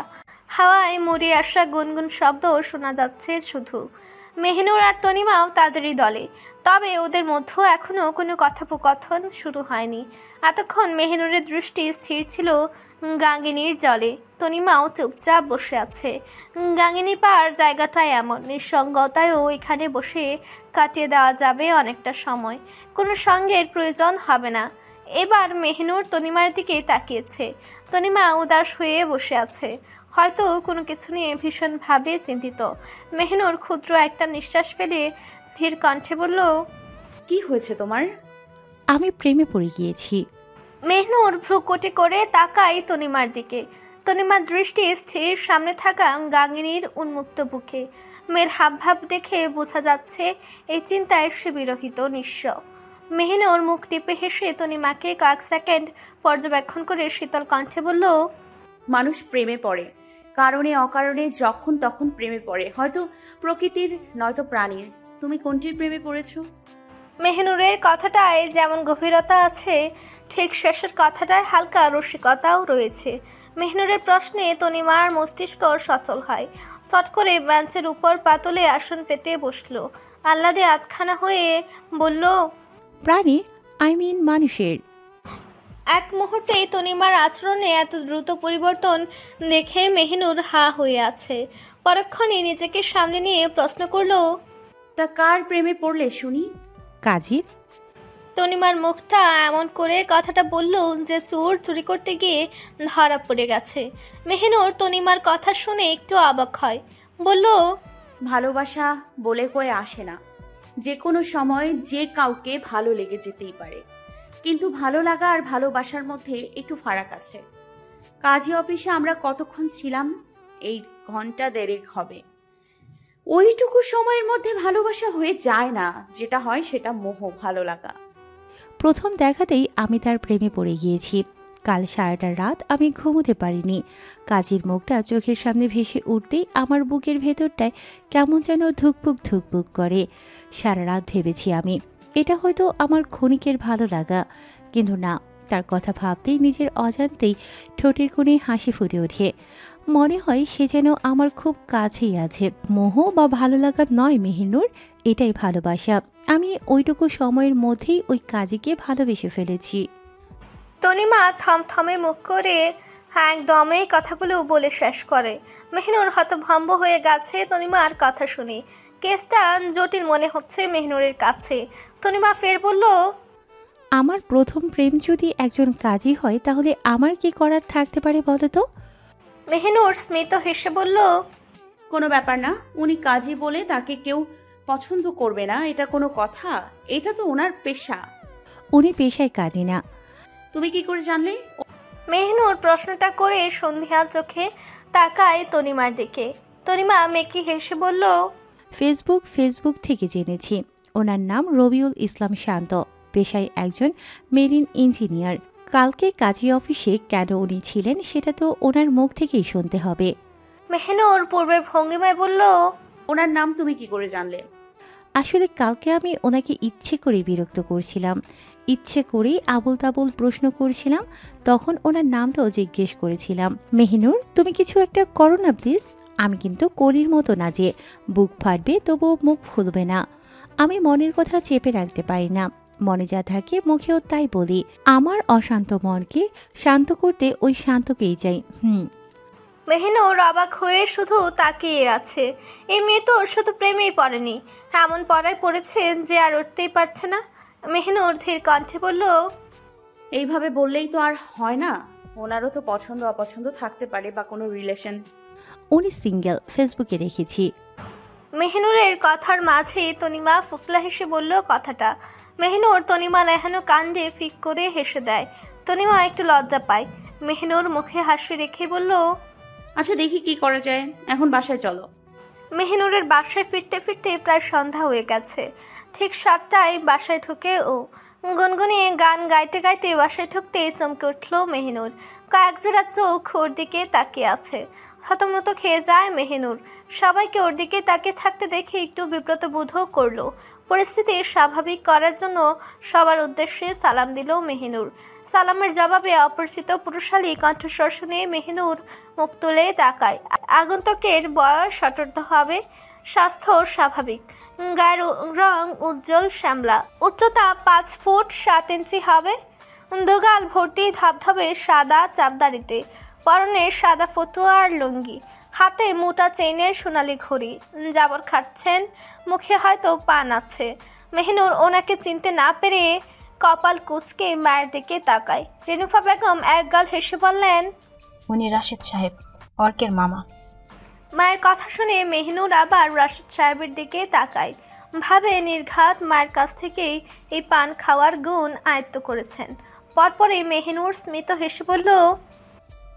হাওয়ায় মুড়ে আসা গুনগুন শব্দ শোনা যাচ্ছে শুধু। মেহনুর আর তনিমাও তাদেরই দলে, তবে ওদের মধ্যে এখনো কোনো কথোপকথন শুরু হয়নি। এতক্ষণ মেহনুরের দৃষ্টি স্থির ছিল গাঙ্গিনীর জলে। তনিমাও চুপচাপ বসে আছে। গাঙ্গিনী পার জায়গাটায় এমন নিঃসঙ্গতায়ও এখানে বসে কাটিয়ে দেওয়া যাবে অনেকটা সময়। কোনো সঙ্গের প্রয়োজন হবে না। এবার মেহনুর তনিমার দিকে তাকিয়েছে। তনিমা উদাস হয়ে বসে আছে, হয়তো কোনো কিছু নিয়ে ভীষণভাবে চিন্তিত। মেহনুর ক্ষুদ্র একটা নিঃশ্বাস ফেলে ধীর কণ্ঠে বলল, কি হয়েছে তোমার? আমি প্রেমে পড়ে গিয়েছি। মেহনুর ভ্রুকুটি করে তাকায় তনিমার দিকে। তনিমার দৃষ্টি স্থির সামনে থাকা গাঙ্গিনীর উন্মুক্ত বুকে। মেয়ের হাবভাব দেখে বোঝা যাচ্ছে এই চিন্তায় সে বিরহিত, নিঃস্ব। মেহনুর মুখ টিপে হেসে তনিমাকে কয়েক সেকেন্ড পর্যবেক্ষণ করে শীতল কণ্ঠে বলল, মানুষ প্রেমে পড়ে কারণে অকারণে, যখন তখন প্রেমে পড়ে, হয়তো প্রকৃতির নয়তো প্রাণীর। তুমি কোনটির প্রেমে পড়েছো? মেহনুরের কথাটায় যেমন গভীরতা আছে, ঠিক শেষের কথাটায় হালকা রসিকতাও রয়েছে। মেহনুরের প্রশ্নে তনিমার মস্তিষ্ক সচল হয়। চট করে বেঞ্চের উপর পাতলে আসন পেতে বসলো। আহ্লাদে আতখানা হয়ে বলল, প্রাণীর, আই মিন মানুষের। এক মুহূর্তেই তনিমার আচরণে এত দ্রুত পরিবর্তন দেখে মেহনুর হা হয়ে আছে। পরক্ষণে নিজেকে সামনে নিয়ে প্রশ্ন করলো, তা কার প্রেমে পড়লে শুনি? কাজীর। তনিমার মুখটা এমন করে কথাটা বলল যে চোর চুরি করতে গিয়ে ধরা পড়ে গেছে। মেহনুর তনিমার কথা শুনে একটু অবাক হয়। বলল, ভালোবাসা বলে কয়ে আসে না। যে কোনো সময় যে কাউকে ভালো লেগে যেতেই পারে, কিন্তু ভালো লাগা আর ভালোবাসার মধ্যে একটু ফারাক আছে। কাজী অফিসে আমরা কতক্ষণ ছিলাম? এই ঘন্টা দেড়েক হবে। ওইটুকু সময়ের মধ্যে ভালোবাসা হয়ে যায় না। যেটা হয় সেটা মোহ, ভালো লাগা। প্রথম দেখাতেই আমি তার প্রেমে পড়ে গিয়েছি। কাল সারাটা রাত আমি ঘুমোতে পারিনি। কাজীর মুখটা চোখের সামনে ভেসে উঠতেই আমার বুকের ভেতরটায় কেমন যেন ধুকপুক ধুকপুক করে। সারা রাত ভেবেছি আমি এটা হয়তো আমার ক্ষণিকের ভালো লাগা, কিন্তু না, তার কথা ভাবতেই নিজের অজান্তেই ঠোঁটের কোণে হাসি ফুটে ওঠে। মনে হয় সে যেন আমার খুব কাছেই আছে। মোহ বা ভালো লাগা নয় মেহনুর, এটাই ভালোবাসা। আমি ওইটুকু সময়ের মধ্যেই ওই কাজীকে ভালোবেসে ফেলেছি। তনিমা থমথমে মুখ করে একদমে কথাগুলো বলে শেষ করে। মেহনুর হতভম্ব হয়ে গেছে তনিমার কথা শুনে। কেসটা জটিল মনে হচ্ছে মেহনুরের কাছে। তনিমা ফের বলল, আমার প্রথম প্রেম যদি একজন কাজী হয় তাহলে আমার কি করার থাকতে পারে বলো তো? মেহনুর স্মিত হেসে বলল, কোনো ব্যাপার না। উনি কাজী বলে তাকে কেউ পছন্দ করবে না, এটা কোনো কথা? এটা তো ওনার পেশা। উনি পেশায় কাজী না। তুমি কি করে জানলে? মেহনুর প্রশ্নটা করে সন্ধ্যা চোখে তাকায় তনিমার দিকে। তনিমা মেকি হেসে বলল, ফেসবুক থেকে জেনেছি। ওনার নাম রবিউল ইসলাম শান্ত, পেশায় একজন মেরিন ইঞ্জিনিয়ার। কালকে কাজী অফিসে কেন উনি ছিলেন সেটা তো ওনার মুখ থেকেই শুনতে হবে। মেহনুর পূর্বের ভঙ্গিমায় বলল, ওনার নাম তুমি কি করে জানলে? আসলে কালকে আমি ওনাকে ইচ্ছে করে বিরক্ত করছিলাম, ইচ্ছে করেই আবুল তাবুল প্রশ্ন করছিলাম। তখন ওনার নামটাও জিজ্ঞেস করেছিলাম। মেহনুর, তুমি কিছু একটা করো না প্লিজ। আমি কিন্তু কলির মতো না যে বুক ফাটবে তবুও মুখ খুলবে না। আমি মনের কথা চেপে রাখতে পারি না। মনে যা থাকে মুখেও তাই বলি। আমার অশান্ত মনকে শান্ত করতে ওই শান্তকেই চাই। মেহিনুর অবাক হয়ে শুধু তাকিয়ে আছে। এই মেয়ে তো শুধু প্রেমেই পড়েনি, এমন পড়ায় পড়েছে যে আর উঠতেই পারছে না। মেহিনুর ধীর কণ্ঠে বলল, এইভাবে বললেই তো আর হয় না, ওনারও তো পছন্দ অপছন্দ থাকতে পারে বা কোনো রিলেশন। উনি সিঙ্গেল, ফেসবুকে দেখেছি। মেহিনুরের কথার মাঝে তনিমা ফুকলা হেসে বলল কথাটা। মেহিনুর তনিমা নেহানো কাণ্ডে ফিক করে হেসে দেয়। তনিমা একটু লজ্জা পায়। মেহিনুর মুখে হাসি রেখে বলল, আচ্ছা দেখি কি করা যায়, এখন বাসায় চলো। মেহিনুরের বাসায় ফিরতে ফিরতে প্রায় সন্ধ্যা হয়ে গেছে। ঠিক 7টায় বাসায় ঢুকে ও গুনগুনিয়ে গান গাইতে গাইতে বাসায় ঢুকতে চমকে উঠল মেহিনুর। কয়েক জোড়া চোখ ওর দিকে তাকিয়ে আছে। হতমত খেয়ে যায় মেহিনুর। সবাইকে ওর দিকে তাকিয়ে থাকতে দেখে একটু বিব্রত বোধও করলো। পরিস্থিতি স্বাভাবিক করার জন্য সবার উদ্দেশ্যে সালাম দিল মেহিনুর। সালামের জবাবে অপরিচিত পুরুষালী কণ্ঠস্বর শুনে মেহিনুর মুখ তুলে তাকায়। আগন্তুকের বয়স 17 হবে, স্বাস্থ্য স্বাভাবিক, গায়ের রং উজ্জ্বল শ্যামলা, উচ্চতা 5 ফুট 7 ইঞ্চি হবে, দুগাল ভর্তি ধবধবে সাদা চাপদারিতে, পরনে সাদা ফতুয়া আর লুঙ্গি, হাতে মোটা চেইনের সোনালি ঘড়ি, জাবর খাচ্ছেন, মুখে হয়তো পান আছে। মেহিনুর ওনাকে চিনতে না পেরে কপাল কুঁচকে মায়ের দিকে তাকায়। রেনুফা বেগম একগাল হেসে বললেন, উনি রাশেদ সাহেব, অর্কের মামা। মায়ের কথা শুনে মেহিনুর আবার রাশেদ সাহেবের দিকে তাকায়। ভাবে নির্ঘাত মায়ের কাছ থেকেই এই পান খাওয়ার গুণ আয়ত্ত করেছেন। পরপরই মেহিনুর স্মিত হেসে বলল,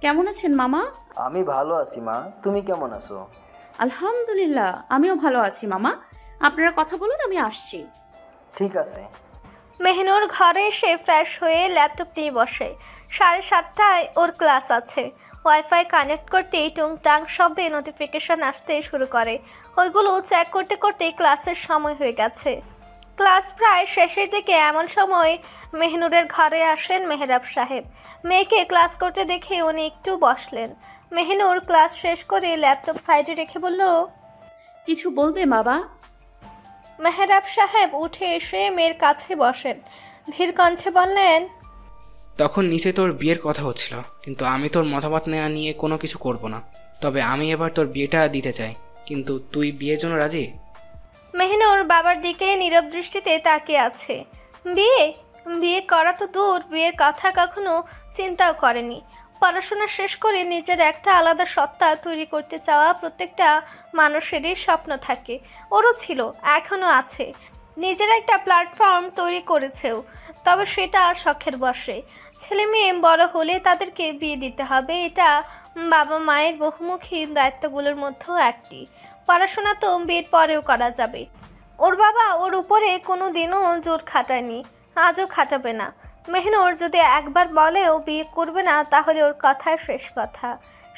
কেমন আছেন মামা? আমি ভালো আছি মা, তুমি কেমন আছো? আলহামদুলিল্লাহ, আমিও ভালো আছি মামা। আপনারা কথা বলুন, আমি আসছি। ঠিক আছে। মেহিনুর ঘরে এসে ফ্রেশ হয়ে ল্যাপটপ নিয়ে বসে। 7:30টায় ওর ক্লাস আছে। ওয়াইফাই কানেক্ট করতেই টুংটাং শব্দে নোটিফিকেশন আসতে শুরু করে। ওইগুলো চেক করতে করতে ক্লাসের সময় হয়ে গেছে। ক্লাস প্রায় শেষের দিকে। এমন সময় মেহিনুরের ঘরে আসেন মেহরাব সাহেব। মেয়েকে ক্লাস করতে দেখে উনি একটু বসলেন। মেহিনুর ক্লাস শেষ করে ল্যাপটপ সাইডে রেখে বলল, কিছু বলবে বাবা? মেহরাব সাহেব উঠে এসে মেয়ের কাছে বসেন। ধীর কণ্ঠে বললেন, তখন নিচে তোর বিয়ের কথা হচ্ছিল, কিন্তু আমি তোর মতামত নেওয়া নিয়ে কোনো কিছু করব না। তবে আমি এবার তোর বিয়েটা দিতে চাই, কিন্তু তুই বিয়ের জন্য রাজি? মেহিনুর বাবার দিকে নীরব দৃষ্টিতে তাকিয়ে আছে। বিয়ে বিয়ে করা তো দূর, বিয়ের কথা কখনো চিন্তাও করেনি। পড়াশোনা শেষ করে নিজের একটা আলাদা সত্তা তৈরি করতে চাওয়া প্রত্যেকটা মানুষেরই স্বপ্ন থাকে। ওরও ছিল, এখনও আছে। নিজের একটা প্ল্যাটফর্ম তৈরি করেছেও, তবে সেটা শখের বশে। ছেলে মেয়ে বড় হলে তাদেরকে বিয়ে দিতে হবে, এটা বাবা মায়ের বহুমুখী দায়িত্বগুলোর মধ্যেও একটি। পড়াশোনা তো বিয়ের পরেও করা যাবে। ওর বাবা ওর উপরে কোনো দিনও জোর খাটায়নি, আজও খাটাবে না। মেহিনুর যদি একবার বলেও বিয়ে করবে না, তাহলে ওর কথায় শেষ কথা।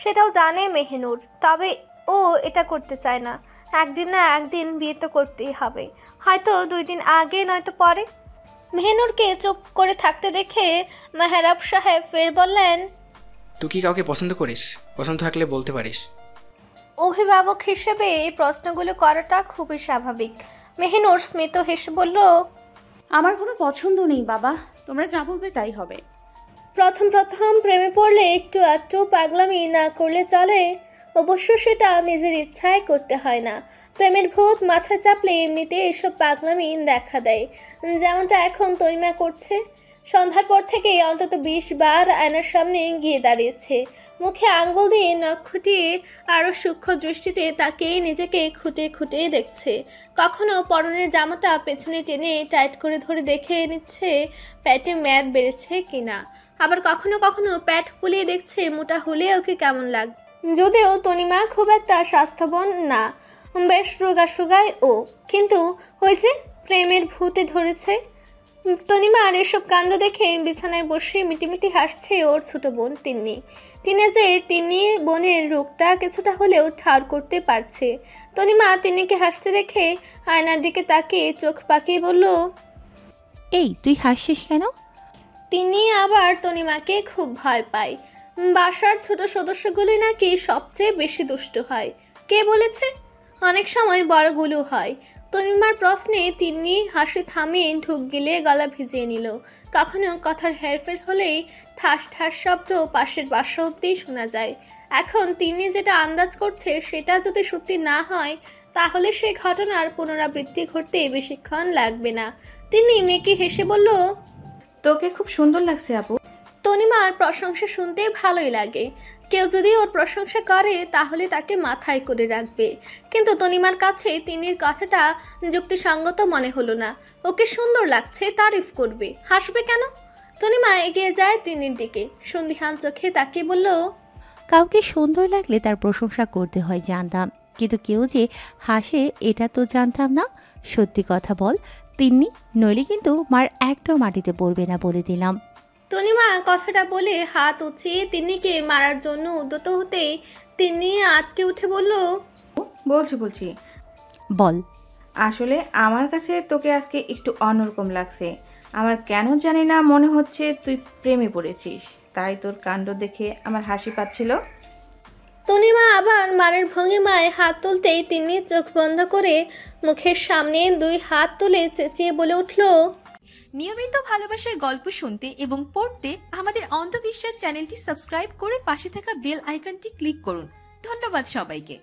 সেটাও জানে মেহিনুর, তবে ও এটা করতে চায় না। একদিন না একদিন বিয়ে তো করতেই হবে, হয়তো 2 দিন আগে নয়তো পরে। মেহিনুরকে চুপ করে থাকতে দেখে মেহরাব সাহেব ফের বললেন, তুই কি কাউকে পছন্দ করিস? পছন্দ থাকলে বলতে পারিস। অভিভাবক হিসেবে এই প্রশ্নগুলো করাটা খুবই স্বাভাবিক। মেহিনুর স্মিত হেসে বলল, আমার কোনো পছন্দ নেই বাবা, তোমরা যা বলবে তাই হবে। প্রথম প্রেমে পড়লে একটু আধটু পাগলামি না করলে চলে। অবশ্য সেটা নিজের ইচ্ছায় করতে হয় না। প্রেমের ভূত মাথায় চাপলে এমনিতে এসব পাগলামি দেখা দেয়, যেমনটা এখন তনিমা করছে। সন্ধ্যার পর থেকে অন্তত 20 বার আয়নার সামনে গিয়ে দাঁড়িয়েছে। মুখে আঙ্গুল দিয়ে নখ খুঁটিয়ে আরও সূক্ষ্ম দৃষ্টিতে তাকে নিজেকে খুঁটে খুঁটে দেখছে। কখনো পরনের জামাটা পেছনে টেনে টাইট করে ধরে দেখে নিচ্ছে প্যাটে ম্যাদ বেড়েছে কিনা। আবার কখনো কখনো প্যাট ফুলিয়ে দেখছে মোটা হলে ওকে কেমন লাগে। যদিও তনিমা খুব একটা স্বাস্থ্যবান না, বেশ রোগাসোগায় ও, কিন্তু হয়েছে প্রেমের ভূতে ধরেছে। তনিমার এসব কাণ্ড দেখে বিছানায় বসে মিটিমিটি হাসছে ওর ছোট বোন তিন্নি। টিনেজের তিন্নি বোনের রোগটা কিছুটা হলেও ঠাড় করতে পারছে। তনিমা তিন্নিকে হাসতে দেখে আয়নার দিকে তাকিয়ে চোখ পাকিয়ে বলল, এই তুই হাসছিস কেন? তিন্নি আবার তনিমাকে খুব ভয় পায়। বাসার ছোট সদস্যগুলোই নাকি সবচেয়ে বেশি দুষ্ট হয়। কে বলেছে? অনেক সময় বড়গুলো হয়। তনিমার প্রশ্নে তিন্নি হাসি থামিয়ে ঢুক গিলে গলা ভিজিয়ে নিল। কখনো কথার হেরফের হলেই ঠাস ঠাস শব্দ পাশের বাসা অব্দি শোনা যায়। এখন তিন্নি যেটা আন্দাজ করছে সেটা যদি সত্যি না হয় তাহলে সে ঘটনার পুনরাবৃত্তি ঘটতে বেশিক্ষণ লাগবে না। তিনি মেয়েকে হেসে বলল, তোকে খুব সুন্দর লাগছে আপু। তনিমার প্রশংসা শুনতে ভালোই লাগে। কেউ যদি ওর প্রশংসা করে তাহলে তাকে মাথায় করে রাখবে, কিন্তু তনিমার কাছে তিন্নির কথাটা যুক্তিসঙ্গত মনে হলো না। ওকে সুন্দর লাগছে তারিফ করবে, হাসবে কেন? তনিমা এগিয়ে যায় তিন্নির দিকে, সন্দিহান চোখে তাকিয়ে বলল, কাউকে সুন্দর লাগলে তার প্রশংসা করতে হয় জানতাম, কিন্তু কেউ যে হাসে এটা তো জানতাম না। সত্যি কথা বল তিন্নি, নইলে কিন্তু মার একটাও মাটিতে পড়বে না বলে দিলাম। তনিমা কথাটা বলে হাত উঠিয়ে তিন্নিকে মারার জন্য উদ্যত হতেই তিন্নি আটকে উঠে বলল, বলছি বল। আসলে আমার কাছে তোকে আজকে একটু অন্যরকম লাগছে। আমার কেন জানি না মনে হচ্ছে তুই প্রেমে পড়েছিস, তাই তোর কাণ্ড দেখে আমার হাসি পাচ্ছিল। তনিমা আবার মারের ভঙ্গিমায় হাত তুলতেই তিন্নি চোখ বন্ধ করে মুখের সামনে 2 হাত তুলে চেঁচিয়ে বলে উঠল, নিয়মিত ভালোবাসার গল্প শুনতে এবং পড়তে আমাদের অন্ধবিশ্বাস চ্যানেলটি সাবস্ক্রাইব করে পাশে থাকা বেল আইকনটি ক্লিক করুন। ধন্যবাদ সবাইকে।